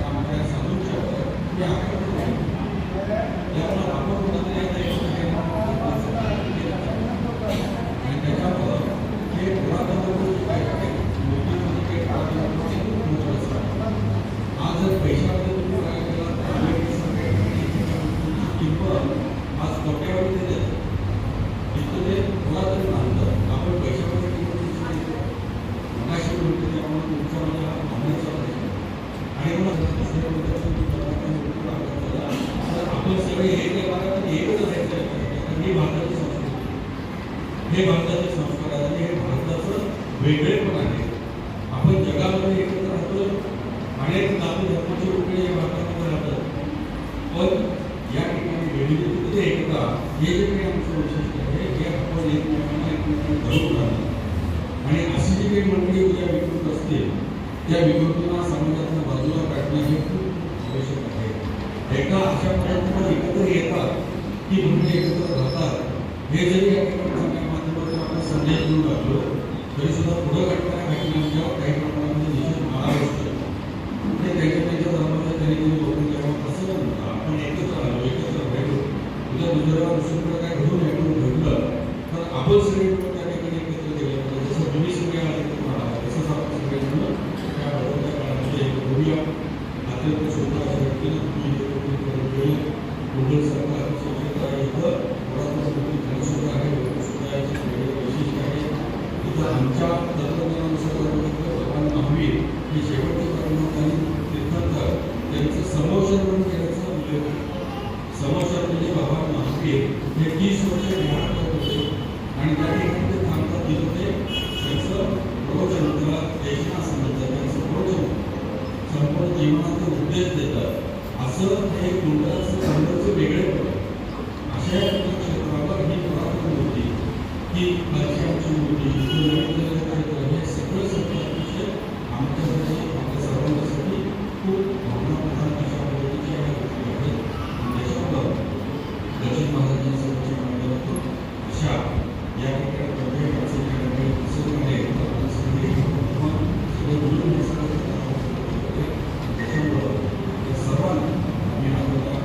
आमच्या साधूंच्या यामुळे आपण कुठेतरी आणि त्याच्यामुळं हे पुरातन गोष्टी काय मूर्तीमध्ये काही पुरातन असतात. आज जर पैशामध्ये तुम्ही काय केला किंमत आज कोट्यावरती देतात तिथं ते पुरातन बांधतं आपण पैशामध्ये किंमत मगाशी म्हणतो की आपण तुमचा माझ्या भावनेचा आणि आपण सगळे एक एकच असायचं ही भारताची संस्कृती हे भारताचे संस्कार आहे आणि हे भारताचं वेगळेपण आहे. आपण जगामध्ये एकत्र राहतो अनेक जाती धर्माचे लोक या भारतामध्ये राहतात पण या ठिकाणी विविधतेमध्ये एकता हे जे काही आमचं वैशिष्ट्य आहे हे आपण एकमेकांना धरून राहतो आणि अशी जी काही मंडळी उद्या विकृत असतील त्या विकृतींना समाजातून बाजूला काढणं हे खूप आवश्यक आहे. एका अशा प्रयत्नात एकत्र येतात की मंडळी एकत्र राहतात हे जरी या ठिकाणी माध्यमातून आपण संदेश देऊन लागलो तरी सुद्धा पुढे घडणाऱ्या घटनांच्यावर काही प्रमाणामध्ये निश्चित मारा बसतो. म्हणजे त्यांच्या धर्माच्या तरी लोक जेव्हा असं म्हणतात आपण एकत्र आलो एकत्र राहिलो उद्या दुसऱ्याला दुसरीकडे काय घडून घडलं तर आपण सगळे त्या ठिकाणी एकत्र गेलं जसं तत्वज्ञानानुसार भगवान महावीर हे शेवटचे कर्मचारी तीर्थंकर त्यांचं समोशन म्हणून केल्याचा उल्लेख आहे. समोशन म्हणजे भगवान महावीर हे 30 वर्ष ध्यान करत होते आणि त्या ठिकाणी ते थांबतात तिथं ते त्यांचं प्रवचन, त्याला देशना असं म्हणतात, त्यांचं प्रवचन संपूर्ण जीवनाचा उद्देश देतात. असं हे कुंडाचं वेगळे पडतं. अशा क्षेत्रावर ही पुरातन मूर्ती, ही लक्ष्यांची मूर्ती, क्षेत्र हे सगळं सगळं अतिशय आमच्यासाठी आपल्या सर्वांसाठी खूप भावनाप्रधान अशा पद्धतीच्या या गोष्टी आहेत. त्याच्यामुळं गजानन महाराजांच्या माध्यमातून अशा या ठिकाणी प्रत्येक अडचणी पुस्तकामध्ये सगळं मिळून त्याच्यामुळं सर्वांना मी आपल्याला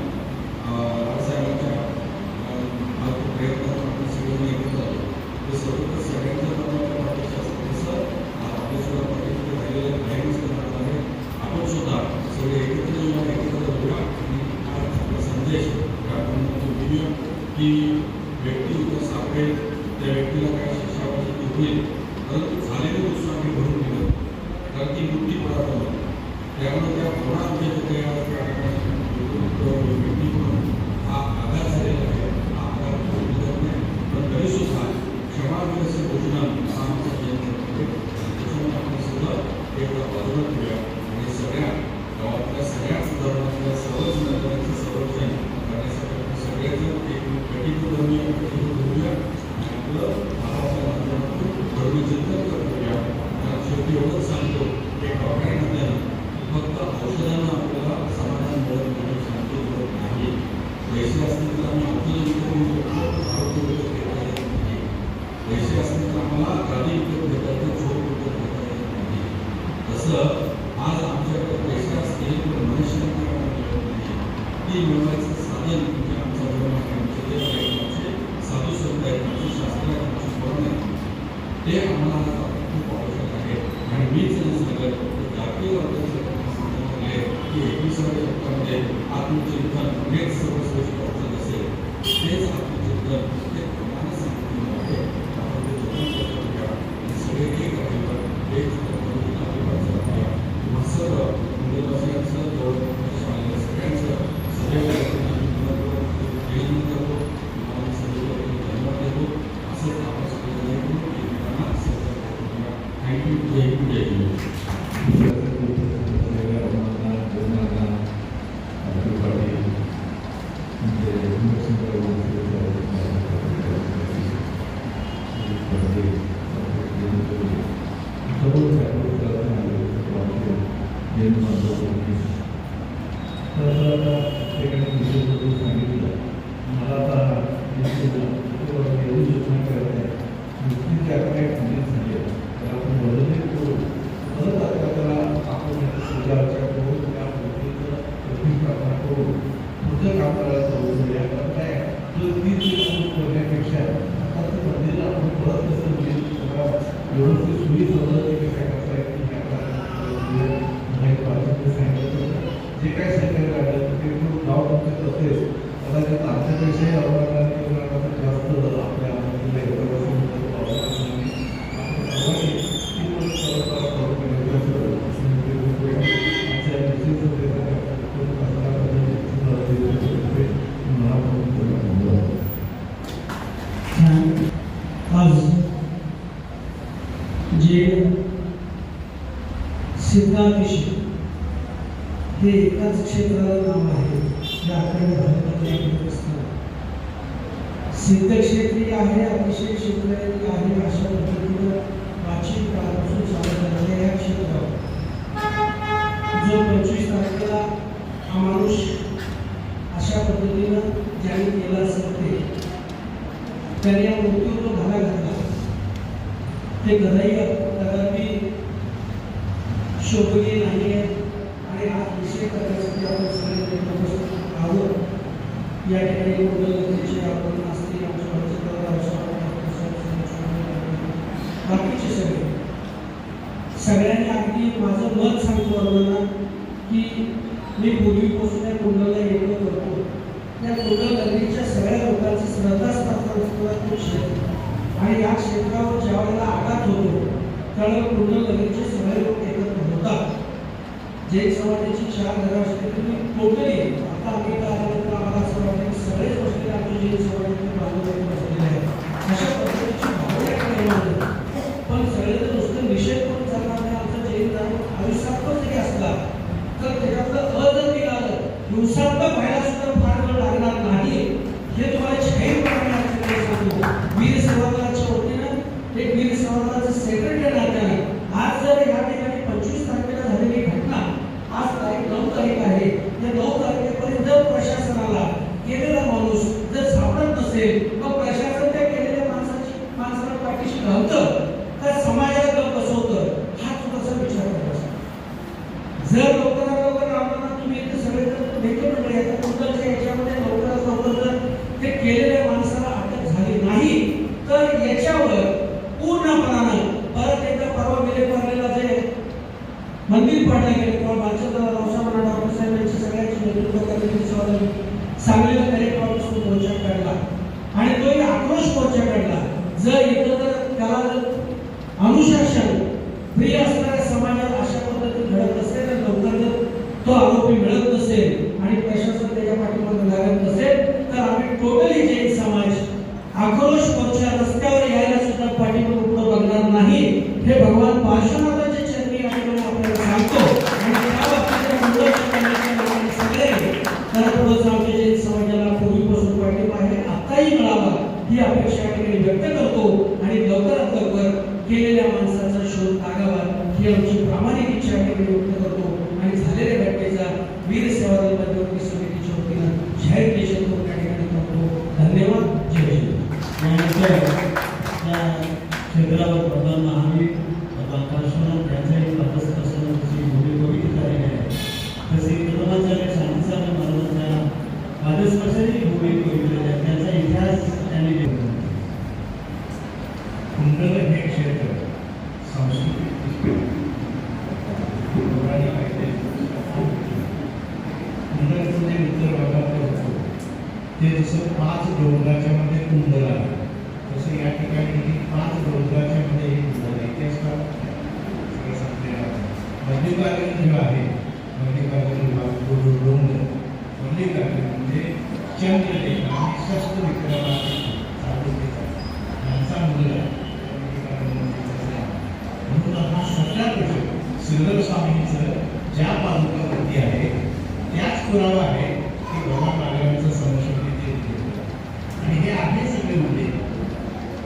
राजसाहेबांच्या प्रयत्नात आपण सगळ्यांनी एकत्र आलो. ते सर्व सगळ्यांच्या प्रमाणाच्या पाठीशी असतं. तसं आपल्यासुद्धा पाठीमध्ये राहिलेलं काहीच करणार आहे. आपण सुद्धा सगळे एकत्र येऊया, एकत्र बोला आणि हा आपला संदेश आपण देऊया की व्यक्ती उद्या सापडेल, त्या व्यक्तीला काय शिक्षा व्हायची होईल, परंतु झालेलं दुसरं भरून दिलं कारण ती वृत्ती पुरातन होती. त्यामुळे त्या पुन्हा आमच्या जे व्यक्ती म्हणून हा आघात झालेला आहे, हा आघात भरत नाही, पण तरीसुद्धा क्षमाविरस्य भोजन हा आमचा जन्म आहे. त्याच्यामुळे आपण सगळं एकदा बाजूला ठेवूया आणि सगळ्या गावातल्या सगळ्याच धर्मातल्या सर्वच नगरांचं संरक्षण करण्यासाठी आपण सगळ्याचं एक कटिबद्ध होऊया आणि आपलं महाराष्ट्राच्या माध्यमातून धर्मचिंतन करूया. शेवटी एवढंच सांगतो की डॉक्टरांना फक्त औषधांना आपल्याला समाधान मिळत नाही, शांती मिळत नाही. पैसे असतील तर आम्ही औषध विकत घेऊ शकतो, आरोग्य विकत घेता येत नाही. पैसे असतील तर आम्हाला गाडी विकत घेता येते, झोप विकत घेता येत नाही. तसं आज आमच्याकडे पैसे असतील तर मनशांती मिळत नाही. ती मिळवायचं साधन म्हणजे आमचा धर्म आहे, आमचे देव आहेत, आमचे साधू संत आहेत, आमचे शास्त्र आहेत, आमचे पुराण आहेत. ते आम्हाला खूप आवश्यक आहे. आणि मीच सांगत जागतिक वर्गाचे की 21व्या शतकामध्ये आत्मचिंतन हेच सर्वश्रेष्ठ औषध असेल. तेच आत्मचिंतन हे प्रमाणे सांगितलेलं आहे. आपण ते जतन करूया आणि सगळे एक राहिलं, एक राहूया किंवा सर्व मुंबईवासियांचं जवळपास आलेल्या सगळ्यांचं सगळ्या केलं करतो किंवा सगळे धन्यवाद देतो. असंच आपण सगळ्यांना एकमेकांना सहकार्य करूया. थँक्यू. जय हिंद, जय हिंद. जे काय सरकार काढलं ते नाव तुमचं असेल कदाचित आमच्यापेक्षाही जास्त आपल्या आज जे सिद्धांतिशी हे एकाच क्षेत्राला नाव आहे. या अखंड भारतातल्या सिद्धक्षेत्री आहे, अतिशय क्षेत्री आहे. अशा पद्धतीनं प्राचीन काळापासून चालत आलेल्या या क्षेत्रावर जो 25 तारखेला हा माणूस अशा पद्धतीनं ज्यांनी केला असेल त्याने या मृत्यूवर घाला घातला. ते कदापि शोभनीय नाही आहे आणि आज विषय करण्यासाठी आपण सगळे आहोत. या ठिकाणी कुंडलचे आपण असतील, बाकीचे सगळ्यांनी अगदी माझं मत सांगतो आपल्याला की मी पूर्वीपासून या कुंडलला येतो करतो. त्या कुंडल नगरीच्या सगळ्या लोकांची श्रद्धास्थान असतो तो क्षेत्र आणि या क्षेत्रावर ज्या वेळेला आघात होतो त्यावेळेला कुंडलनगरचे सगळे लोक एकत्र होतात. जैन समाजाची 4 घरं असते तुम्ही टोटली आता आम्ही काय आल्यानंतर आम्हाला असं वाटतं की सगळेच बसलेले आमचे जैन समाजाचे बांधव एक बसलेले आहेत. अशा पद्धतीची भावना निर्माण होते. पण सगळेजण नुसतं निषेध करून चालणार नाही. आमचा जैन धर्म आयुष्यातच जरी असला तर त्याच्यातलं जर निघालं दिवसातनं व्हायला सुद्धा फार वेळ लागणार नाही. हे तुम्हाला जाहीरपणे सांगतो. वीर सेवादलाच्या वतीनं एक वीर सेवादलाचं सेक्रेटरी नात्यानं आज जर या ठिकाणी 25 तारखेला झालेली घटना आज तारीख 9 तारीख आहे. त्या 9 तारखेपर्यंत जर प्रशासनाला केलेला माणूस जर सापडत नसेल मग प्रशासन त्या केलेल्या माणसाला पाठीशी घालतं तर समाजाला गप बसवतं. हा थोडासा विचार करायचा. जर लवकरात लवकर राहताना तुम्ही इथे सगळे जर भेटले मंडळी आता कुंडलच्या याच्यामध्ये लवकरात लवकर जर ते केलेल्या माणसाला अटक झाली नाही तर याच्यावर पूर्णपणानं परत एकदा परवा विलेपार्लेला जे मंदिर पाडले गेले किंवा बालचंद्र रावसाहेब डॉक्टर साहेब यांच्या सगळ्यांची नेतृत्वाखाली सांगलीला कलेक्टर ऑफिस मोर्चा काढला आणि तोही आक्रोश मोर्चा काढला. जर इथं जर त्याला अनुशासन प्रिय असणाऱ्या समाजात अशा पद्धतीने घडत असेल तर लवकर जर तो आरोपी मिळत नसेल आणि प्रशासन त्याच्या पाठीमागे लागत नसेल तर आम्ही टोटली जैन समाज आक्रोश मोर्चा रस्त्यावर यायला सुद्धा पाठीमागे पुढे बघणार नाही. हे भगवान पार्श्वनाथाचे चरणी आपण आपल्याला सांगतो आणि त्या बाबतीत लोकांनी सगळे खरंच आमच्या जैन समाजाला पूर्वीपासून पाठिंबा आहे आताही मिळावा ही अपेक्षा आम्ही व्यक्त करतो आणि लवकरात लवकर केलेल्या माणसाचा शोध लागावा ही आमची प्रामाणिक इच्छा आम्ही व्यक्त करतो आणि झालेल्या घटनेचा वीर सेवादल मध्यवर्ती समितीच्या वतीनं जाहीर निषेध करून त्या ठिकाणी करतो. धन्यवाद. जय हिंद. त्यानंतर त्या क्षेत्रावर भगवान महावीर भगवान परशुराम यांच्याही 50 वर्षांची भूमिका झालेली आहे. तसे प्रथमाचार्य शांतीसाहेब महाराजांच्या 50 वर्षांची भूमिका केलेली आहे. त्याचा इतिहास त्यांनी लिहिला. कुंडल हे क्षेत्र सांस्कृतिक पौराणिक आहे. कुंडलचं जे उत्तर भागात होतं ते जसं 5 डोंगराच्या मध्ये कुंडल आहे तसं या ठिकाणी 5 डोंगराच्या मध्ये हे कुंडल आहे. इतिहासकार मल्लिकार्जुन जो आहे मल्लिकार्जुन डोंगर मल्लिकार्जुन म्हणजे चंद्रलेखा आणि शस्त्र विक्रमाची साधूचा यांचा मुलगा म्हणून हा सगळा प्रश्न श्रीधर स्वामींचं ज्या पादुकावरती आहे त्याच पुरावा आहे की भगवान महावीरांचं संरक्षण आणि हे आहे सगळे मुद्दे.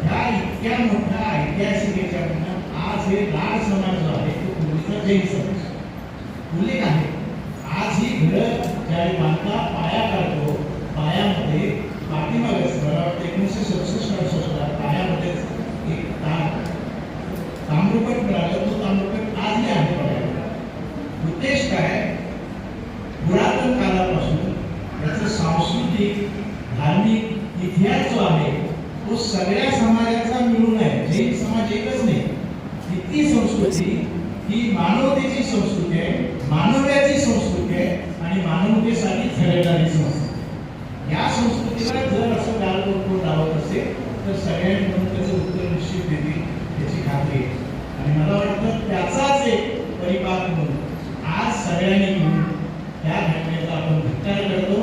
ह्या इतक्या मोठ्या ऐतिहासिक याच्याकडनं आज हे लाड समाज जो आहे तो पूर्वीचा जैन समाज उल्लेख आहे. आज ही घरं ज्यावेळी बांधता पाया काढतो पायामध्ये पाठीमागे मला वाटतं 1967-68 पायामध्येच एक ताम्रपट मिळालं. तो ताम्रपट आजही आहे पायाला. उद्देश काय पुरातन काळापासून याचं सांस्कृतिक धार्मिक इतिहास जो आहे तो सगळ्या समाजाचा मिळून आहे. जैन समाज एकच नाही. इतकी संस्कृती ही मानवतेची संस्कृती आहे मानव्याची संस्कृती आहे आणि मानवतेसाठी झगडणारी संस्कृती. या संस्कृतीला जर असं गालबोट लावत असेल तर सगळ्यांनी म्हणून त्याचं उत्तर निश्चित देतील याची खात्री आहे. आणि मला वाटतं त्याचाच एक परिपाक म्हणून आज सगळ्यांनी मिळून त्या घटनेचा आपण धिक्कार करतो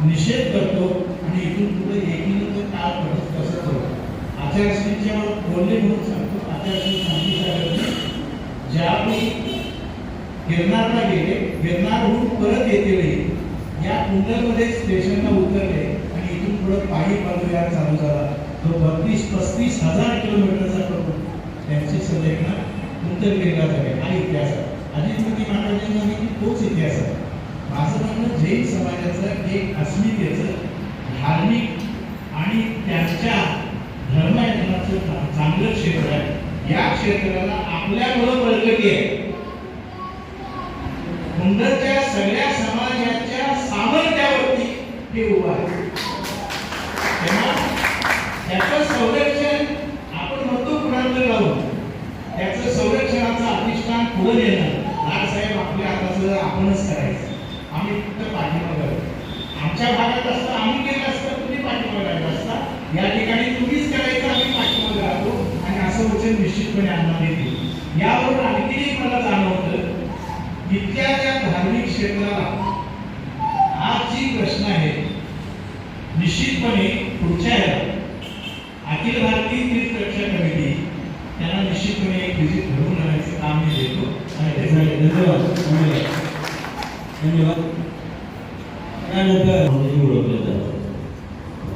निषेध करतो आणि इथून पुढे एकीनं काळ पडत कसं करू. आचारसंहितेवर बोलले म्हणून सांगतो. आचारसंहिता ज्यावेळी गिरनारला गेले गिरनारहून परत येते वेळी या कुंडलमध्ये स्टेशनला उतरले आणि इथून पुढे पायी पादुका चालू झाला. जो 32-35 हजार किलोमीटरचा प्रभू त्यांची संलेखना कुंडलगिरीला झाले. हा इतिहास आहे. अजितमती महाराजांनी सांगितली तोच इतिहास आहे. माझं म्हणणं जैन समाजाचं एक अस्मितेचं धार्मिक आणि त्यांच्या धर्माचं चांगलं क्षेत्र आहे. या क्षेत्राला आपल्यामुळं बळकटी आहे. कुंडलच्या सगळ्या समाजाच्या सामर्थ्यावरती हे उभं आहे. तेव्हा त्याचं संरक्षण आपण म्हणतो कुणाला लावून त्याचं संरक्षणाचं अधिष्ठान पुढे येणं लाडसाहेब आपल्या हाताचं आपणच करायचं. आम्ही फक्त पाठीमागे आमच्या भागात असतं आम्ही केलं असतं तुम्ही पाठीमागे राहिला असता. या ठिकाणी तुम्हीच करायचं आम्ही पाठीमागे राहतो आणि असं वचन निश्चितपणे आम्हाला देतील. आणखी एक मला जाणवतं, इतक्या त्या धार्मिक क्षेत्राला आज जी प्रश्न आहे, निश्चितपणे पुढच्या अखिल भारतीय तीर्थरक्षा कमिटी त्यांना निश्चितपणे एक विजिट घडवून आणण्याचे काम मी देतो आणि त्यासाठी धन्यवाद. धन्यवाद. त्यानंतर ओळखलं जातं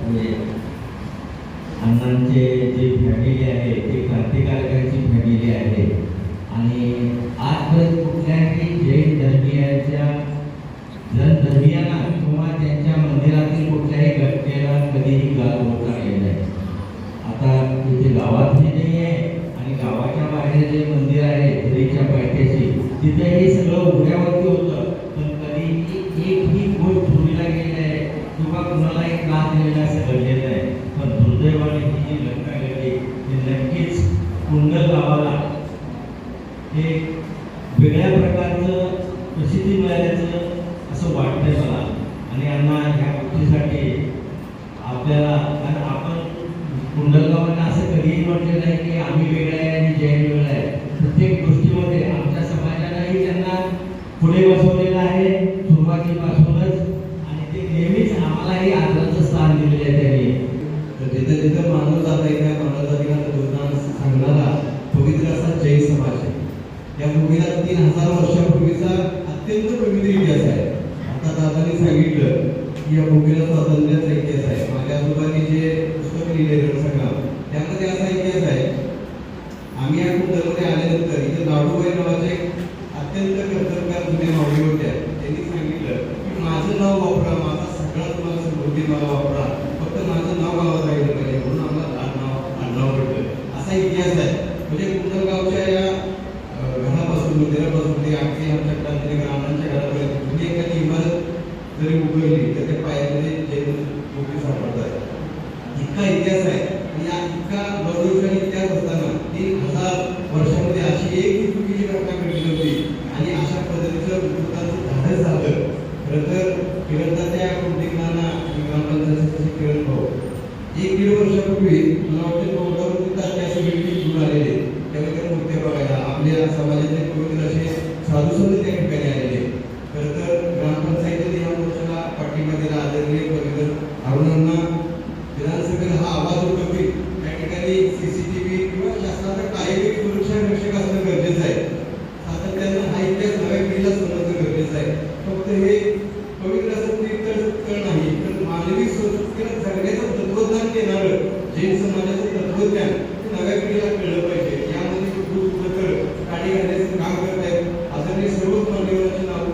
म्हणजे अण्णांचे जे फॅमिली आहे ते क्रांतिकारकांची फॅमिली आहे आणि आजपर्यंत कुठल्याही जैन धर्मीयांना किंवा त्यांच्या मंदिरातील कुठल्याही घटनेला कधीही गाल बोलता येत नाही. आता इथे गावातही नाही आहे आणि गावाच्या बाहेर जे मंदिर आहे दरीच्या पायथ्याशी तिथे हे सगळं उघड्यावरती होतं, पण कधीही एकही गोष्ट चोरीला गेली आहे किंवा कुणालाही त्रास दिलेला असं घडलेलं आहे. पण दुर्दैवाने ही जी घटना घडली ती नक्कीच कुंडल गावाला हे वेगळ्या प्रकारचं प्रसिद्धी मिळाल्याचं असं वाटतंय मला. आणि अण्णा ह्या गोष्टीसाठी आपल्याला, कारण आपण कुंडलगावांना असं कधीही म्हटलं नाही की आम्ही वेगळं आहे आणि जैन वेगळं आहे. प्रत्येक गोष्टीमध्ये आमच्या समाजालाही त्यांना पुढे बसवलेलं आहे सुरुवातीपासूनच आणि ते नेहमीच आम्हालाही आदराचं स्थान दिलेलं आहे त्यांनी. तर जिथं जिथं मानव जात आहे त्या मानव जातीला दोन सांगणारा पवित्र असा जैन समाज आहे. या भूमीला 3000 वर्षापूर्वीचा अत्यंत पवित्र इतिहास आहे. आता दादांनी सांगितलं की या भूमीला स्वातंत्र्याचा इतिहास आहे. माझ्या आजोबांनी जे पुस्तक लिहिले रणसंग्राम त्यामध्ये असा इतिहास आहे. आम्ही या कुंडलमध्ये आल्यानंतर इथे नाडूबाई नावाचे अत्यंत कर्तबगार जुने मावळी होत्या. त्यांनी सांगितलं की माझं नाव वापरा, माझा सगळा तुम्हाला समृद्धी मला वापरा, फक्त माझं नाव गावात राहिलं पाहिजे म्हणून आम्हाला आडनाव पडलं. असा इतिहास आहे. म्हणजे कुंडलगावच्या या घरापासून मंदिरापासून ते अगदी आमच्या क्रांतिकारी ग्रामांच्या घरापर्यंत जुनी एखादी इमारत जरी उघडली तर त्या पायामध्ये जैन मूर्ती सापडतात. इतका इतिहास आहे आणि या इतका गौरवशाली इतिहास असताना 3000 वर्षामध्ये अशी एक चुकीची घटना घडली होती आणि अशा पद्धतीचं विकृताचं धाडस झालं. खरं तर किरणदाच्या कुंडलिकांना ग्रामपंचायतीचे किरण भाऊ 1-1.5 वर्षापूर्वी मला वाटतं कोल्हापूर तिथं अशी बिल्डिंग घेऊन आलेले त्यामुळे त्या मूर्त्या बघायला आपल्या समाजाचे पवित्र असे साधू संत त्या ठिकाणी आलेले. खरं तर ग्रामपंचायतीने या मोर्चाला पाठिंबा दिला. आदरणीय पवित्र अरुणांना विधानसभेला हा आवाज उठवतील त्या ठिकाणी CCTV किंवा शासनाचा काही सुरक्षा रक्षक असणं गरजेचं आहे. सातत्यानं हा इतिहास नव्या पिढीला समजणं गरजेचं आहे. फक्त हे पवित्र असं तीर्थस्थळ नाही तर मानवी संस्कृतीला जगण्याचं तत्वज्ञान देणारं जैन समाजाचं तत्वज्ञान नव्या पिढीला कळलं पाहिजे. यामध्ये काढी घालण्याचं काम करत आहेत. आदरणीय सर्वच मान्यवरांची नावं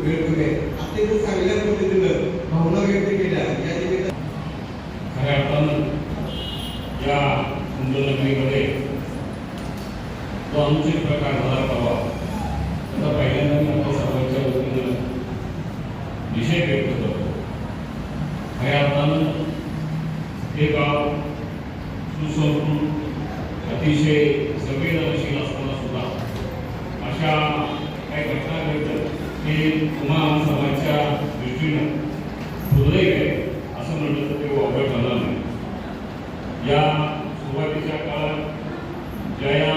वेळ कमी आहे. अत्यंत चांगल्या पद्धतीनं भावना व्यक्त केल्या. या निमित्तानं खऱ्या अर्थानं या कुंडलनगरीमध्ये जो अनुचित प्रकार झाला पाहावा त्याचा पहिल्यांदा मी आपल्या सर्वांच्या वतीनं निषेध व्यक्त करतो. खऱ्या अर्थानं हे गाव सुसंस्कृत अतिशय संवेदनशील असताना सुद्धा अशा काही घटना घडतात की तुम्हा समाजाच्या दृष्टीनं दुर्दैव आहे असं म्हटलं तर ते वावगं ठरणार नाही. या सुरुवातीच्या काळात ज्या या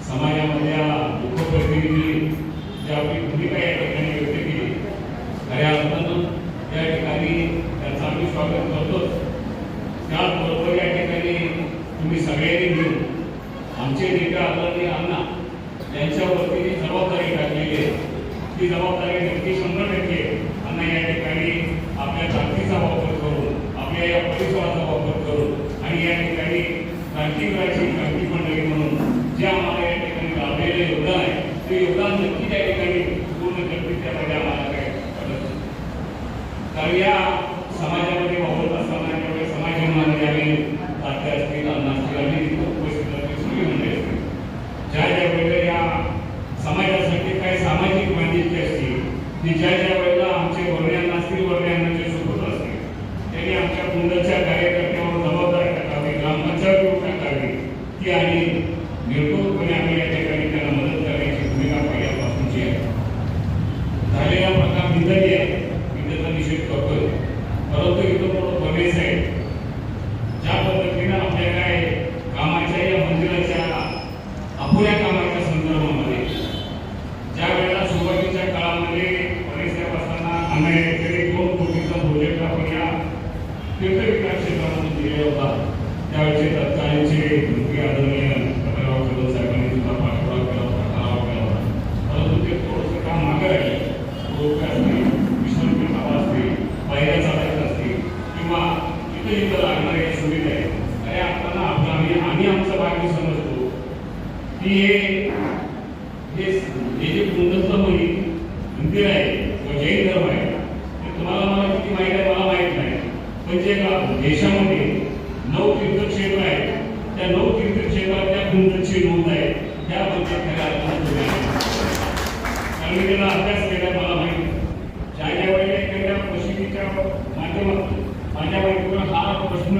समाजामधल्या दुःख परिस्थितीची जी आपली भूमिका या ठिकाणी व्यक्त केली खऱ्या अर्थानं त्या ठिकाणी त्यांचं आम्ही स्वागत करतोच. त्याचबरोबर या ठिकाणी तुम्ही सगळ्यांनी मिळून आमचे नेते आदरणीय अण्णा यांच्यावरती जी जबाबदारी टाकलेली आहे ती जबाबदारी नक्की 100% अण्णा या ठिकाणी आपल्या ताकदीचा वापर करून आपल्या या परिसराचा वापर करून आणि या ठिकाणी क्रांतिकाराची क्रांती मंडळी म्हणून जे आम्हाला या ठिकाणी लाभलेलं योगदान आहे ते योगदान नक्की त्या ठिकाणी पूर्ण करतील. त्यामध्ये आम्हाला काय कारण या समाजामध्ये वावरत असताना त्यामुळे समाजामध्ये आम्ही तात्या असतील अण्णा असतील आम्ही उपस्थित असतील सगळी मंडळी असतील ज्या ज्या वेळेला या समाजासाठी काय सामाजिक बांधिलकी असतील ती ज्या ज्या वेळेला आमचे वर्णियांना असतील वर्णियांचे सुपुत्र असतील त्यांनी आमच्या कुंडलच्या कार्यकर्त्यावर जबाबदारी टाकावी ग्रामपंचायतीवर टाकावी ती आणि निर्भूतपणे आम्ही या ठिकाणी त्यांना मदत करण्याची भूमिका पहिल्यापासूनची आहे. झालेला प्रकार निंदनीय आहे. मी त्याचा निषेध करतोय. परंतु इथं थोडं बरेच आहे ज्या पद्धतीनं आपल्या काय कामाच्या या मंदिराच्या अपुऱ्या कामाच्या संदर्भामध्ये आम्ही तरी 2 कोटीचा प्रोजेक्ट आपण या तीर्थविकास क्षेत्रामध्ये दिलेला होता. त्यावेळेचे तत्कालीनचे मंत्री आदरणीय प्रकाशराव कदम साहेबांनी सुद्धा पाठपुरावा केला होता. परंतु ते थोडंसं काम मागे राहिले. रोपे असतील, विश्रांती बाबा असतील, पायऱ्या चालायच्या असतील किंवा इथं लागणाऱ्या सुविधा आहेत. अरे आपण आम्ही आमचा भाग मी समजतो की हे जे कुंडलचं मंदिर आहे किंवा जैन धर्म आहे ते तुम्हाला मला किती माहीत आहे मला माहीत नाही. म्हणजे देशामध्ये 9 तीर्थक्षेत्र आहेत. त्या 9 तीर्थक्षेत्रात त्या कुंडलची नोंद आहे. त्याबद्दल खऱ्या अर्थाने कारण मी त्याला अभ्यास केला मला माहिती. ज्या वेळेला एखाद्या प्रसिद्धीच्या माध्यमातून माझ्या माहितीवर हा प्रश्न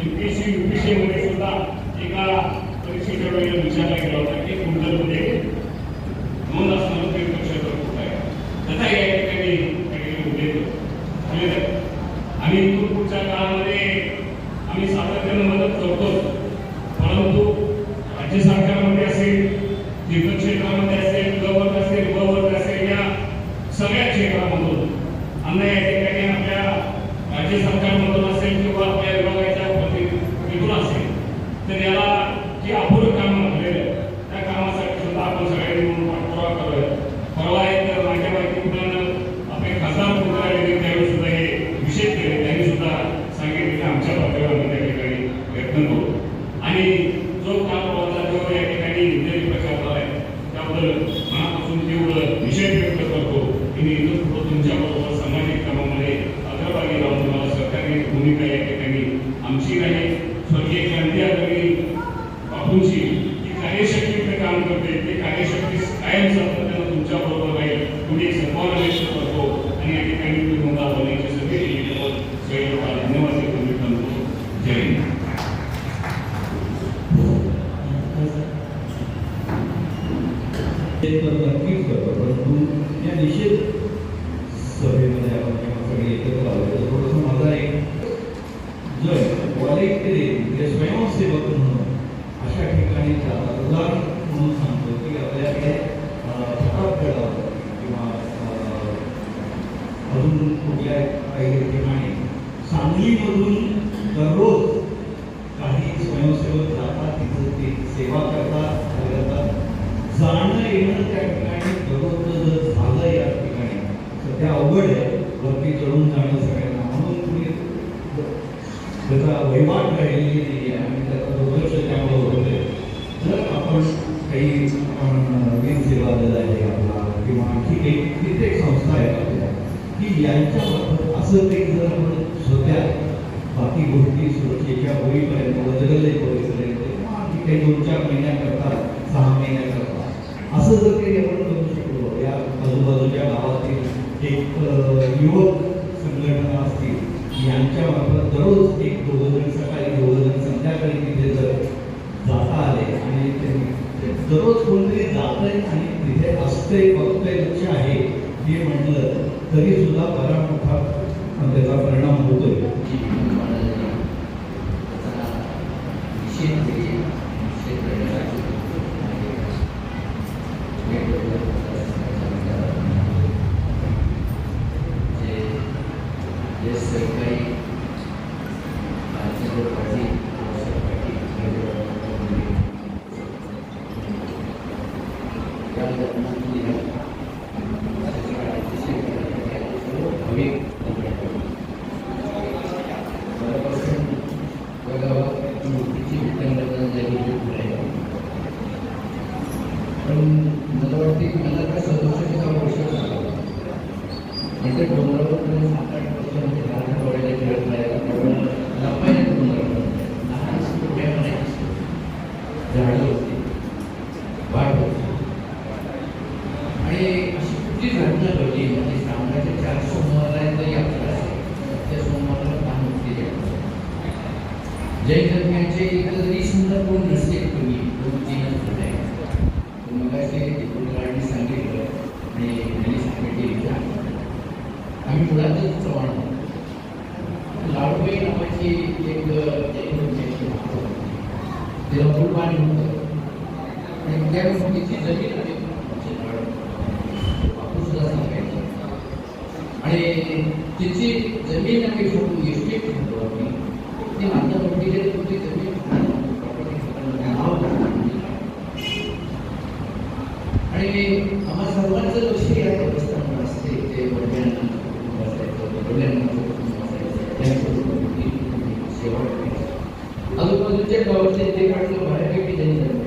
MPSC UPSC मध्ये सुद्धा एका परीक्षेच्या वेळेला विचारला गेला होता की कुंडलमध्ये नोंद असणारं तीर्थक्षेत्र कुठं आहे. त्याचा या ठिकाणी उल्लेख आणि इथून पुढच्या काळामध्ये आम्ही सातत्यानं मदत करतो. परंतु राज्य सरकारमध्ये असेल, तीर्थक्षेत्रामध्ये असेल, गवर्ग असेल, गवर्ग असेल, या सगळ्या क्षेत्रामधून आम्हाला या ठिकाणी आपल्या राज्य सरकारमधून असेल किंवा आपल्या विभागाच्या प्रतिनिधीतून असेल तर याला जे अपुरं काम झालेलं त्या कामासाठी सुद्धा आपण सगळ्यांनी म्हणून पाठपुरावा करूया. परवा एक माझ्या माहितीप्रमाणे आपले खासदार पुतळा त्यावेळी सुद्धा हे विषय केले. त्यांनी सुद्धा सांगितले की आमच्या पातळीवर आम्ही त्या ठिकाणी प्रयत्न करू. आणि जो कालचा जो या ठिकाणी इंग्रजी प्रचार झाला आहे त्याबद्दल मनापासून तीव्र निषेध व्यक्त करतो. मी इथून पुढे तुमच्याबरोबर सामाजिक कामामध्ये अग्रभागी राहून तुम्हाला सरकारची भूमिका या ठिकाणी आमची नाही, स्वर्गीय क्रांती आदरणीय बापूंची जी कार्यशक्ती इथे काम करते ते कार्यशक्ती कायम सातत्यानं तुमच्या बरोबर राहील. तुम्ही एक सद्भावना व्यक्त करतो आणि या ठिकाणी तुम्ही नोंदा बनवण्याची सगळे धन्यवाद देतो. मी म्हणतो जय हिंद. नक्कीच करतो. परंतु या निषेध सभेमध्ये आपण जेव्हा सगळे एकत्र आलो तर थोडंसं माझा एक जर वॉलेंटरी स्वयंसेवक म्हणून अशा ठिकाणी जातात. उदाहरण म्हणून सांगतो की आपल्याकडे प्रतापगडावर किंवा अजून कुठल्या काही ठिकाणी सांगलीमधून दररोज काही स्वयंसेवक जातात, तिथं ते सेवा करतात. जाणं येणं त्या ठिकाणी दररोज जर झालं या ठिकाणी सध्या अवघड आहे. वरती चढून जाणं सगळ्यांना म्हणून तुम्ही त्याचा वहिवाट राहिलेली नाही आहे आणि त्याचा दुर्लक्ष त्यामुळे होते. जर आपण काही वीर सेवा दल आहे आपला किंवा आणखी काही कित्येक संस्था आहेत आपल्या की यांच्यामार्फत असं काही जर आपण सध्या बाकी गोष्टी सुरक्षेच्या होईपर्यंत वजगले होईपर्यंत किंवा आणखी काही 2-4 महिन्याकरता 6 महिन्याकरता असं जर काही आपण करू शकलो. या आजूबाजूच्या गावातील एक युवक संघटना असतील यांच्यामार्फत दररोज 1-2 जण सकाळी 2 जण संध्याकाळी तिथे जर जाता आले आणि दररोज कोणतरी जात आहे आणि तिथे असते बघतंय लक्ष आहे हे म्हटलं तरी सुद्धा बरा मोठा त्याचा परिणाम होतोय. मला वाटते की मला काय 67 वर्ष झालं म्हणजे डोंगरावर 7-8 वर्षामध्ये लहान डोळ्याला खेळत राहायला लपायला डोंगरावर लहान कुठ्या म्हणायची झाडं होती वाट होती आणि अशी कुठली घटना घडली म्हणजे श्रावणाच्या 4 सोमवाराला यात्रा असेल त्या सोमवाराला पान होते. जैन धर्मियांचे एकतरी सुंदर कोण नसते तुम्ही 2-3 होते मग गुरुकारांनी सांगितलं आणि त्यांनी सांगितले आम्ही मुळातच चव्हाण लाडूबाई नावाची एक तिला गुरुबाणी होतं आणि त्या तिची जमीन बापू सुद्धा सांगायची आणि तिची जमीन आम्ही ठरवू इस्टेट ठरवू आम्ही ती माता पट्टीकडे तुमची जमीन आणि आम्हा सर्वांचं लक्ष या देवस्थानावर असते ते वडिलांना सेवा आजूबाजूच्या गावातले ते काढलं बऱ्यापैकी त्यांनी धर्म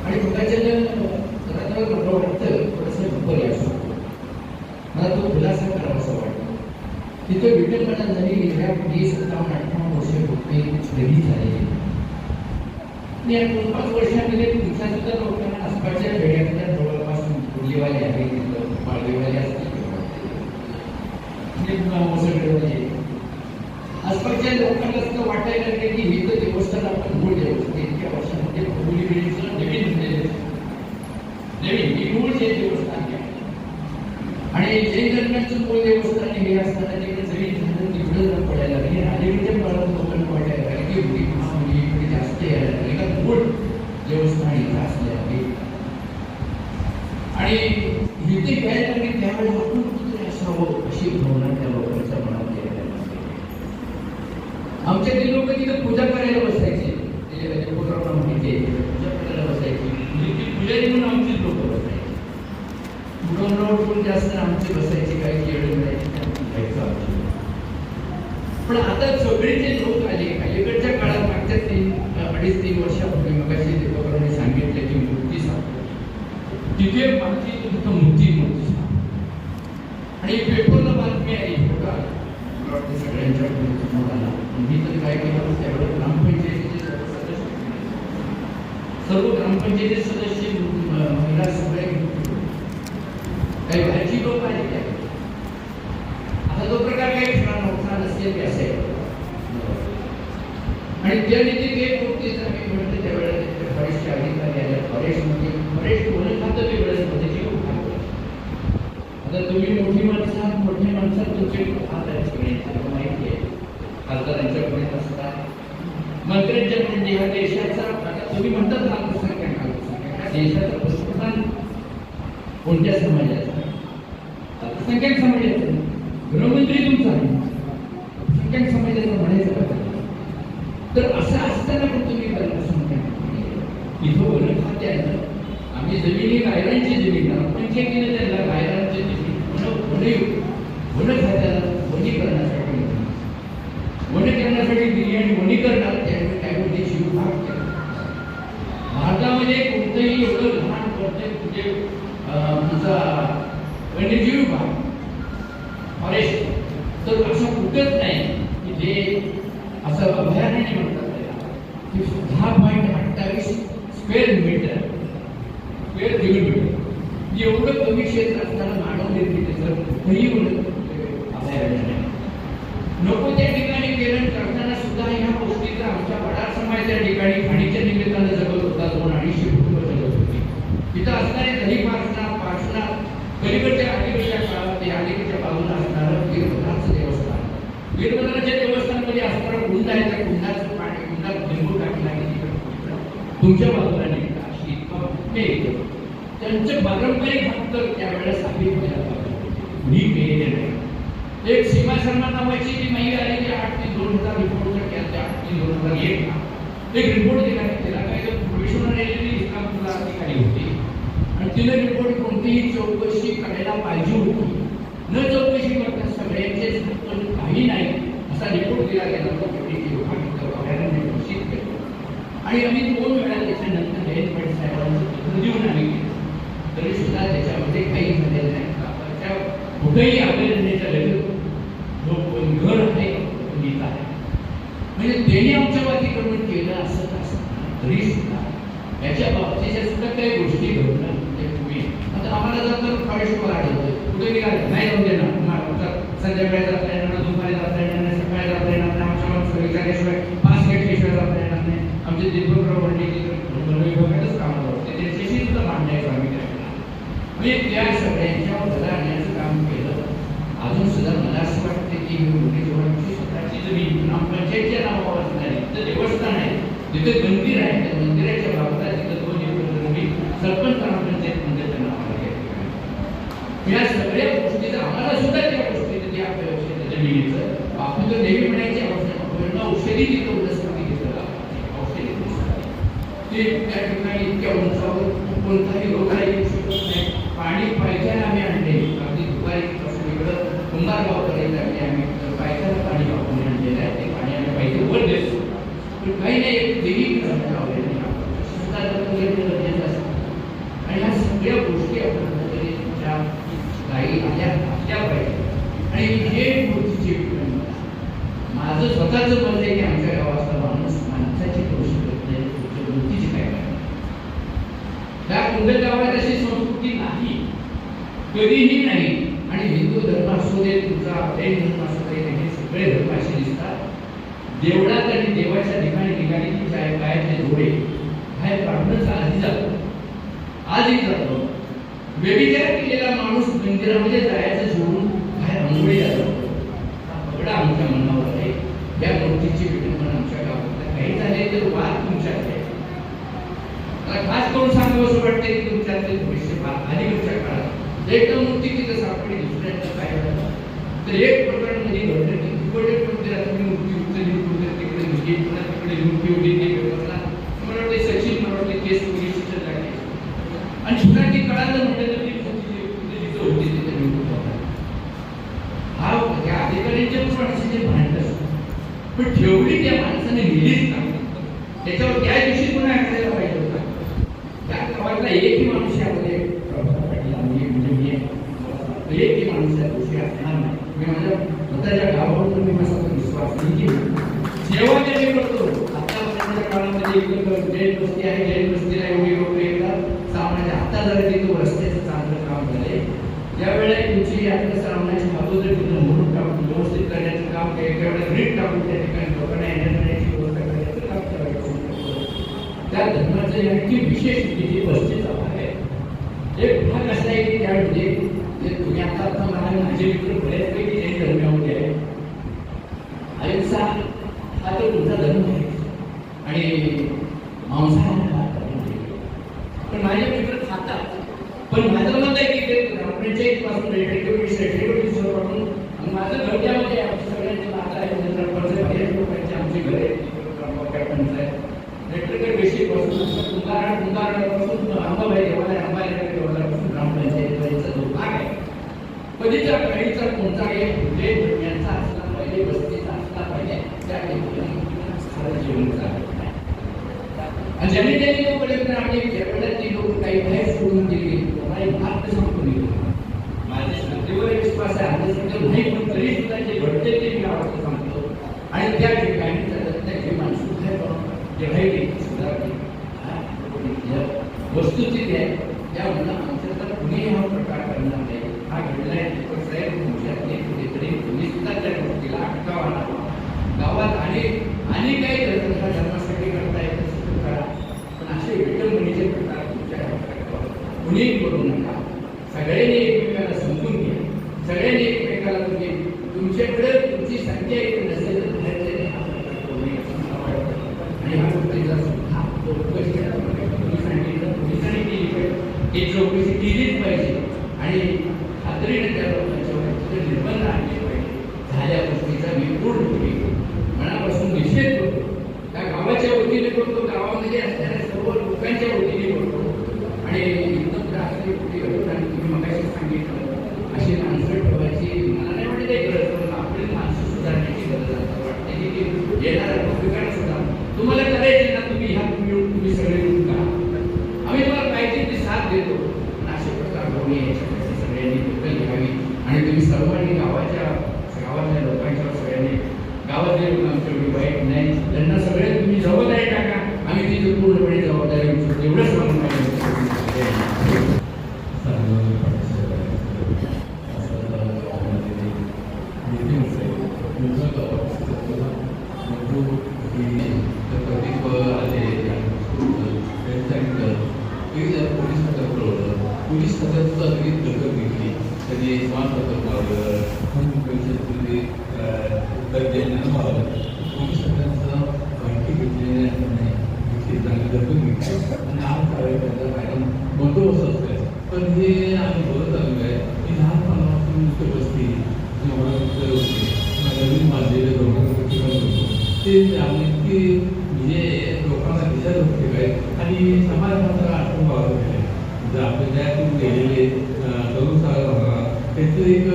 आणि मुलाच्या मला वाटतं थोडंसं बरे असं मला तो खुलासा करावासा वाटतो तिथं विठ्ठल मला जरी गेल्या 57-58 वर्ष होते घरी झालेली आणि या 2-5 वर्षामध्ये तिथल्या सुद्धा लोकांना आसपासच्या खेड्यातल्या जवळपास कुर्लीवाले आहे तिथं माळवेवाले असतील आसपासच्या लोकांना सुद्धा वाटायला लागले की हे तर देवस्थान आपण मूळ देवस्थान इतक्या वर्षामध्ये फुगोली पिढीचं नवीन मूळ जे देवस्थान आहे आणि जैन धर्माचं मूळ देवस्थान हे असताना तिकडे जमीन झालं तिकडं पडायला लागली अलीकडच्या काळात लोकांना वाटायला लागले की एवढी महामुली इकडे जास्त यायला लागली का मूळ देवस्थान इथं असले आहे आणि इथे घ्यायला लागली त्यावेळेस आपण कुठे असावं अशी भावना त्या लोकांच्या मनात यायला लागली आमच्या ते लोक तिथं पूजा करायला बसायचे पूजा करायला बसायची ती पुजारी म्हणून आमचीच लोक बसायची पण जास्त आमचे बसायचे काही जेवण करायचे पण आता सगळेचे लोक आले अलीकडच्या काळात मागच्या 2-3 वर्षापूर्वी मगाशी दीपकरांनी सांगितलं की मूर्ती सापडली तिथे मागची तिथं मूर्ती आणि पेपरला बातमी आली सगळ्यांच्या मी तर काय केलं त्यावेळेस ग्रामपंचायतीचे सर्व ग्रामपंचायतीचे सदस्य महिला सगळे काही बाहेरची लोक आले आता तो प्रकार काही खरा नव्हता नसेल असेल आणि त्या रीतीने मूर्तीचं आम्ही म्हणतो त्यावेळेला फॉरेस्टचे अधिकारी आले फॉरेस्टमध्ये फॉरेस्ट वन खातं वेगळं होतं त्याची आता तुम्ही मोठी माणसं मोठ्या माणसात तुमचे हात आहेत सगळ्यांचे माहिती आहे खासदारांच्याकडे असतात मंत्र्यांच्याकडे ह्या देशाचा आता तुम्ही म्हणतात अल्पसंख्याक देशाचं पंतप्रधान कोणत्या समाजाचा अल्पसंख्याक समाजाचा गृहमंत्री तुमचा आहे अल्पसंख्याक समाजाचं म्हणायचं का तर असं असताना पण तुम्ही अल्पसंख्याक इथं वन खात्यानं आम्ही जमिनी गायरांची जमीन ग्रामपंचायतीने त्यांना गायरांची जमीन वन खात्याला वनीकरणासाठी दिली आणि वनीकरणात त्यावेळी काय होते शिवभाग केला भारतामध्ये कोणतंही एवढं लहान म्हणजे तुमचा वन्यजीव भाग फॉरेस्ट तर असं कुठंच नाही की जे असं अभयारण्य म्हणतात त्याला 10.28 स्क्वेअर किलोमीटर एवढं कमी क्षेत्र असताना मानव निर्मितीचं कुठेही अभयारण्य नाही नको त्या ठिकाणी केलं करताना सुद्धा ह्या गोष्टीचा आमच्या वडार समाज त्या ठिकाणी खाणीच्या निमित्तानं जगत होता 200-250 कुटुंब जगत होती तिथं असणारे दही पासना पलीकडच्या अलीकडच्या काळात ते अलीकडच्या बाजूला असणारं वीरभद्राचं देवस्थान वीरभद्राच्या देवस्थानामध्ये असणारं कुंड आहे त्या कुंडाचं पाणी कुंडात लिंबू टाकला की तिकडे तुमच्या बाजूला निघता अशी इतकं त्यांचं पारंपरिक हक्क त्यावेळेस स्थापित व्हायला कुणी केलेले नाही एक सीमा शर्मा नावाची जी माहिती आली की 8-3-2000 रिपोर्ट केला 8-3-2001 एक रिपोर्ट दिला त्याला काय प्रोफेशनल इस्लामपूरला अधिकारी होती आणि तिने रिपोर्ट कोणतीही चौकशी करायला पाहिजे होती न चौकशी करता सगळ्यांचेच काही नाही असा रिपोर्ट दिला गेला अभयारण्य घोषित केलं आणि आम्ही 2 वेळा त्याच्यानंतर जयंत पाटील साहेबांचं पत्र देऊन आम्ही तरी सुद्धा त्याच्यामध्ये काही झालेलं नाही कुठेही अभयारण्याच्या लगेच घर आहे गीत आहे म्हणजे त्यांनी आमच्या वातीकरण केलं असं तरी सुद्धा याच्या बाबतीच्या सुद्धा काही गोष्टी घडणार तुम्ही आता आम्हाला जर तर फॉरेस्टवर आढळतं कुठे निघालं नाही जाऊन देणार संध्याकाळी जाता येणार नाही दुपारी जाता येणार नाही सकाळी जाता येणार नाही आमच्या माणसं विचारल्याशिवाय पास घेतल्याशिवाय जाता येणार नाही आमचे दीर्घप्रवाह विभागातच काम करतो त्याच्याशी सुद्धा मांडायचं आम्ही करायला म्हणजे त्या सगळ्यांच्या घरा आणण्याचं काम केलं अजून सुद्धा मला असं वाटतं की ही स्वतःची जमीन ग्रामपंचायतच्या नावावर असणारी तिथं देवस्थान आहे तिथे मंदिर आहे त्या मंदिराच्या बाजूला तिथं 2 एकर जमीन सरपंच ग्रामपंचायत मंदिराच्या नावावर या सगळ्या गोष्टीचा आम्हाला गावाला सुद्धा त्या गोष्टी ते आपल्या लक्षात जमिनीचं आपण तो नेहमी म्हणायची आवश्यक औषधी तिथं वनस्पती घेतलं औषधी ते त्या ठिकाणी इतक्या उंचावर कोणताही रोगाला येऊ शकत नाही. पाणी पायथ्याला आम्ही आणले, अगदी दुपारीपासून इकडं कुंभारगावपर्यंत आम्ही पायथ्याला पाणी वापरून आणलेलं आहे. ते पाणी आम्ही पायथ्या वर देतो, पण काही नाही एक देवी लावलेली गरजेचं असतं. आणि ह्या सगळ्या गोष्टी आपण त्या गायी आल्या पाहिजे. आणि हे मूर्तीचे माझं स्वतःचं मत आहे की आमच्या गावातला माणूस माणसाची करू शकत नाही, मूर्तीची काय करायची. त्या कुंडल गावात अशी संस्कृती नाही, कधीही नाही. आणि हिंदू धर्म असू दे, तुमचा जैन धर्म असू दे, हे सगळे धर्म असे दिसतात. देवळात आणि देवाच्या ठिकाणी निघाली की पायातले जोडे बाहेर काढूनच आधी जातो, आजही जातो. व्यभिचार केलेला माणूस मंदिरामध्ये जायचं सोडून बाहेर आंघोळीला जातो. हा पगडा आमच्या मनावर आहे. या मूर्तीची विडंबना आमच्या गावात काही झाले तर वाद तुमच्याकडे. मला खास करून सांगावं असं वाटतं की तुमच्यातले भविष्य अलीकडच्या काळात एकदा मूर्ती तिथं सापडली, दुसऱ्यांचं काय झालं तर एक प्रकरण मध्ये घडलं की तिकडे मंदिरात मूर्ती उचलली, तिकडे गेली, पुन्हा तिकडे मूर्ती उडी मला वाटते सचिन, मला वाटते केस पोलिसच्या लागले. आणि पुन्हा ती कळालं म्हटलं तर ती तिथं होती, तिथे निवडून हा त्या अधिकाऱ्यांच्या पण माणसाचे भांडण असतं, पण ठेवली त्या माणसाने नेलीच नाही. त्याच्यावर त्या दिवशी पुन्हा ऐकायला पाहिजे होता. त्या गावातला एकही माणूस यामध्ये एकही माणूस या दिवशी असणार नाही. मी माझ्या स्वतःच्या गावावर मी माझा विश्वास नाही की सेवा ज्यांनी करतो. आतापर्यंतच्या काळामध्ये जैन वस्ती आहे, जैन वस्तीला एवढी लोक येतात सामान्य. आता जर तिथं रस्त्याचं चांगलं काम झाले, ज्यावेळेला तुमची यात्रा श्रावणाची अगोदर तिथं म्हणून टाकून व्यवस्थित करण्याचं काम, त्यावेळेला रीट टाकून त्या ठिकाणी लोकांना येण्याची व्यवस्था करण्याचं काम करायचं. त्या धर्माचं आणखी विशेष तिथे वस्तीचा आहे. एक भाग असा आहे की त्यामध्ये तुम्ही आता मला माझे मित्र बऱ्याचपैकी जैन धर्मामध्ये आहे. अहिंसा हा तो तुमचा धर्म आहे आणि मांसाहार, पण माझे मित्र खातात. पण माझं मत आहे की ते ग्रामपंचायतीपासून पासून माझं घर त्यामध्ये आमच्या सगळ्यांचे नातं आहे. बरेच लोकांचे आमचे घर आहेत पंचायत रेटरकर बेसिक पासून कुंभारापासून अंबाबाई देवालय, अंबाबाई देवालयापासून ग्रामपंचायतीचा जो भाग आहे, कधीच्या काळीचा कोणता एक यांचा असला पाहिजे, वस्तीचा असला पाहिजे. त्या ठिकाणी जेवण आणि ज्यांनी त्यांनी लोक आम्ही ती लोक काही बाहेर सोडून गेली, भाग संपून गेली. माझ्या श्रद्धेवर विश्वास आहे, आमच्या सगळं नाही, पण तरी सुद्धा जे घडते ते मी आवडतं सांगतो. आणि त्या ठिकाणी त्याची माणसं बाहेर जे राहिली सुधारली वस्तुस्थिती आहे. त्यामुळे आमच्या तर कुणी हा प्रकार करणार नाही. हा घडलाय कुठेतरी तुम्ही सुद्धा त्या गोष्टीला अटकावा. गावात आणि काही धर्मासाठी करता येतं करा, पण असे विटंबनीचे प्रकार तुमच्या कुणीही करू नका. सगळ्यांनी एकमेकाला समजून घ्या. सगळ्यांनी एकमेकाला म्हणजे तुमच्याकडे तुमची संख्या एक नसेल तर बाहेरचे हा प्रकार करू नये असं मला वाटतं. आणि हा गोष्टीचा सुद्धा पोलिसांनी केली पाहिजे, ही चौकशी केलीच पाहिजे. आणि खात्रीने त्या लोकांच्या निर्बंध आणले पाहिजे. झाल्या गोष्टीचा मी पूर्णपणे मनापासून निषेध करतो. त्या गावाच्या वतीने करतो, गावामध्ये असणाऱ्या सर्व लोकांच्या वतीने करतो. आणि एकदम असलेली कुठे आणि तुम्ही मगाशी सांगितलं अशी माणसं ठेवायची मला नाही वाटत आहे गरज, पण आपली माणसं सुधारण्याची गरज असं वाटते की येणाऱ्या पत्रिकांना सुद्धा तुम्हाला करायचे ना, तुम्ही सगळे मिळून करा. आम्ही तुम्हाला पाहिजे ती साथ देतो, पण असे प्रकार होऊ नये याच्यासाठी सगळ्यांनी दखल घ्यावी. आणि तुम्ही सर्वांनी गावातल्या लोकांच्या सगळ्यांनी गावातले लोक आमच्याकडे वाईट नाही, त्यांना सगळ्यात तुम्ही जबाबदारी टाका. आम्ही तिथे पूर्णपणे जबाबदारी उचलतो. एवढंच सांगून पोलीस खात्याचा लगेच दखल घेतली. कधी समाजपत्र लावलं, पोलीस खात्याचा माहिती घेतली, चांगली दखल घेतली आणि आज त्याचा मॅडम बंदोबस्त असते. पण हे आम्ही बघत आलेलो आहे की लहानपणापासून नुसतं बसते नवीन बांधलेले लोकांना ते इतकी म्हणजे लोकांना दिसत होते काय आणि समाजाचा आठवण वाढत गेले जर आपल्या त्यातून गेलेले तरुण त्याचं एक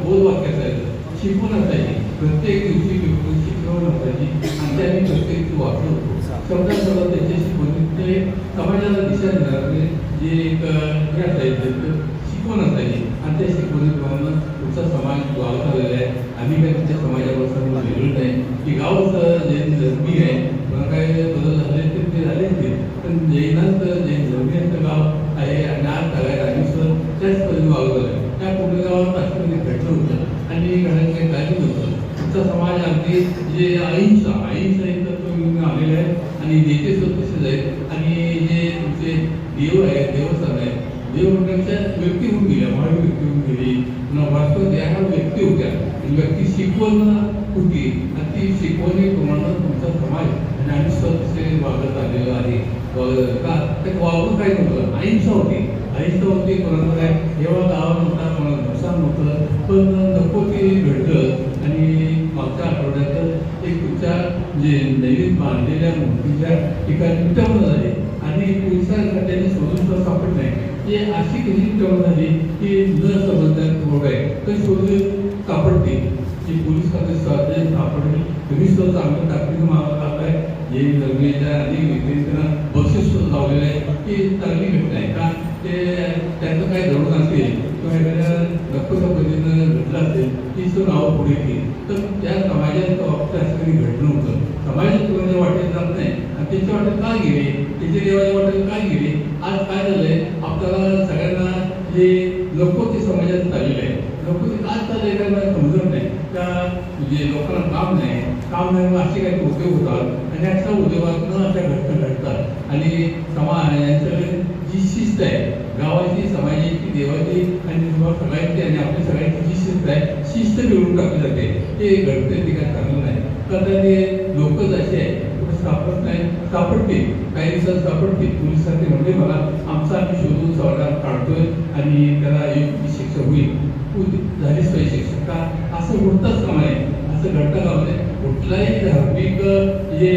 बोध वाक्य असायचं शिकवण असायची प्रत्येक दिवशी शिकवण असायची आणि त्यांनी प्रत्येक दिवशी वाचत होतो शब्दात त्याच्या शिकवणी ते समाजाला दिशा देणारे जे एक हे असायचं शिकवण असायची आणि त्या शिकवणीप्रमाणे तुमचा समाज वाढत आलेला आहे आम्ही काय तुमच्या समाजापासून वेगळं नाही की गावचं जे धर्मी आहे मला काय बदल झाले ते झालेच नाही पण जैनांचं जे धर्मीयांचं गाव आहे आणि आज सगळ्यात आधीचं त्याच पद्धतीने वागत आहे त्या पूर्ण गावात राष्ट्रपती घडलं होतं आणि घरांचे काही होतं तुमचा समाज अगदी जे अहिंसा एक तत्व घेऊन आलेले आहे आणि नेते सुद्धा तसेच आहेत आणि जे तुमचे देव आहे देवस्थान आहे देव म्हणण्याच्या व्यक्ती होऊन गेल्या महावीर व्यक्ती होऊन गेली पुन्हा वास्तव त्या व्यक्ती होत्या व्यक्ती शिकवण होती आणि ती शिकवणीप्रमाणे तुमचा समाज आणि आम्ही स्वतःचे वागत आलेलो आहे का त्यात वागून काय नव्हतं अहिंसा होती कोणाला काय एवढा गाव नव्हता कोणाला नुकसान नव्हतं पण नको ते घडलं आणि मागच्या आठवड्यात एक तुमच्या जे नवीन बांधलेल्या मूर्तीच्या ठिकाणी विटंबना झाली आणि पोलिसांना त्यांनी शोधून सापडत नाही हे अशी कशी विटंबना झाली की न समजण्यात आहे तर शोधून सापडते की पोलीस खाते सापडले तुम्ही सुद्धा चांगलं ताकदीनं मागत आहे जे धर्मीच्या अनेक व्यक्तींना बक्षीस सुद्धा लावलेलं आहे की चांगली घटना आहे का ते त्यांचं काय धरून असेल किंवा एखाद्या रक्ताच्या पद्धतीनं घडलं असेल ती सुद्धा नावं पुढे येतील तर त्या समाजाच्या बाबतीत असं कधी घडलं होतं समाजात कोणाच्या वाटेत जात नाही आणि त्याच्या वाटेत का गेले त्याच्या देवाच्या वाटेत काय गेले आज काय झालंय आपल्याला सगळ्यांना जे नको ते समाजात चाललेलं आहे नको ते काय चाललंय काय मला समजत नाही त्या जे लोकांना काम नाही मग असे काही उद्योग होतात आणि अशा उद्योगातून अशा घटना घडतात आणि समाज यांच्याकडे जी शिस्त आहे गावाची समाजाची देवाची आणि सगळ्यांची आणि आपल्या सगळ्यांची जी शिस्त आहे शिस्त मिळवून टाकली जाते ते घडते ते काय चांगलं नाही तर ते लोक जसे आहे सापडत नाही सापडते काही दिवसात सापडते पोलिसांनी म्हणले मला आमचा आम्ही शोधून सवारात काढतोय आणि त्याला योग्य शिक्षा होईल झालीच पाहिजे शिक्षा का असं उठताच कामा नये असं घडता कामा नये कुठलाही धार्मिक जे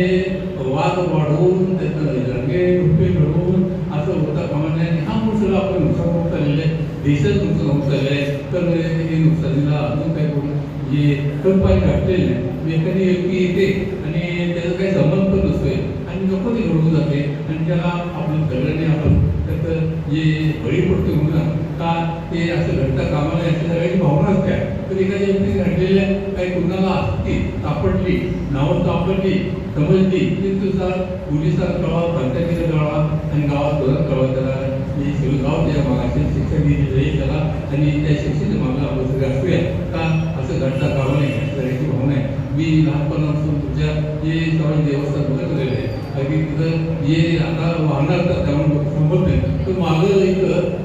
वाद वाढवून त्याचं रंगे रुपये घडवून असं होता कामा नये आणि हा सगळं आपण नुकसान होत चाललेलं आहे देशात नुकसान होत चाललेलं आहे तर हे नुकसानीला अजून काही करून जे कटपाय घातलेलं नाही एखादी व्यक्ती येते आणि त्याचा काही संबंध पण नसतोय आणि नको ते घडवून जाते आणि त्याला आपण सगळ्यांनी आपण त्याचं जे बळी पडतो म्हणून का ते असं घडता कामाला याची सगळ्याची भावना असते तर एखाद्या व्यक्ती घडलेल्या काही कुणाला असती सापडली नावं सापडली समजली की तुझा पोलिसात कळवा पंचायतीला कळवा आणि गावात दोनात कळवा त्याला हे सगळं गाव त्या मागाशी शिक्षण दिली जाईल त्याला आणि त्या शिक्षेच्या मागं आपण सगळे असूया का असं घडता कामा नाही अशी सगळ्याची भावना आहे मी लहानपणापासून तुमच्या जे समाज देवस्थान बघत राहिले आहे अगदी तिथं जे आता वाहणार असतात त्यामुळे संबंध नाही तर मागं एक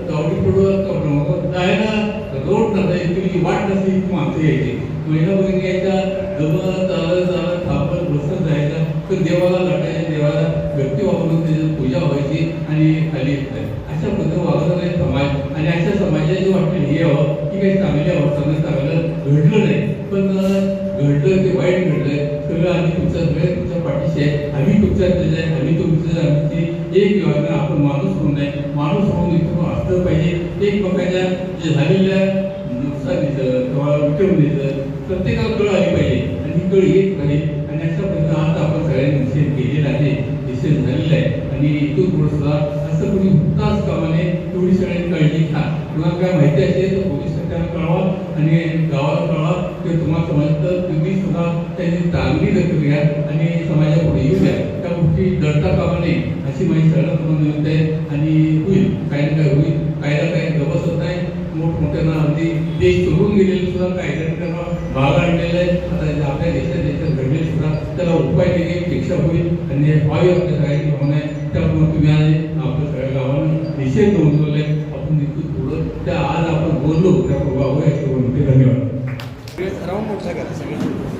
गावडी पडवत जायला रोड नसता इतकी वाट नसते इतकी माणसं यायची महिला वगैरे यायच्या जमत चालत थांबत बसत जायचं तर देवाला लटायच्या देवाला व्यक्ती वापरून त्याची पूजा व्हायची आणि खाली येत अशा पद्धतीने वागत नाही समाज आणि अशा समाजाची वाटते हे यावं की काही चांगल्या अवस्थानं चांगलं घडलं नाही पण घडलं ते वाईट घडलंय सगळं आम्ही तुमच्या पाठीशी आहे आम्ही तुमच्यातले आहे आम्ही आमची एक योजना आपण माणूस होऊन आहे माणूस होऊन इथून असलं पाहिजे एकमेकांच्या जे झालेल्या नुकसानीचं किंवा विटंबनेचं प्रत्येकाला कळ आली पाहिजे आणि ही कळ येत नाही आणि अशा पद्धतीनं आज आपण सगळ्यांनी निषेध केलेला आहे निषेध झालेला आहे आणि इथून पुढे सुद्धा असं कोणी हुकताच कामाने तेवढी सगळ्यांनी काळजी घ्या तुम्हाला काय माहिती असेल तर पोलीस खात्याला कळवा आणि गावाला कळवा ते तुम्हाला समजतं तुम्ही सुद्धा त्यांची चांगली दखल घ्या आणि समाजापुढे येऊ द्या त्या गोष्टी दडता कामा नये अशी माझी सगळं तुम्हाला विनंती आहे आणि होईल काही ना काय होईल कायदा काही गबसत नाही मोठमोठ्यांना अगदी देश सोडून गेलेले सुद्धा कायद्याने त्यांना भाग आणलेला आहे आता आपल्या देशात घडले सुद्धा त्याला उपाय देणे शिक्षा होईल आणि व्हावी आपल्या सगळ्यांची भावना आहे त्यामुळे तुम्ही आज आपल्या सगळ्या गावानं निषेध नोंदवले आपण निश्चित पुढं त्या आज आपण बोललो त्या प्रभाव आहे धन्यवाद राऊंड मोठा करा सगळे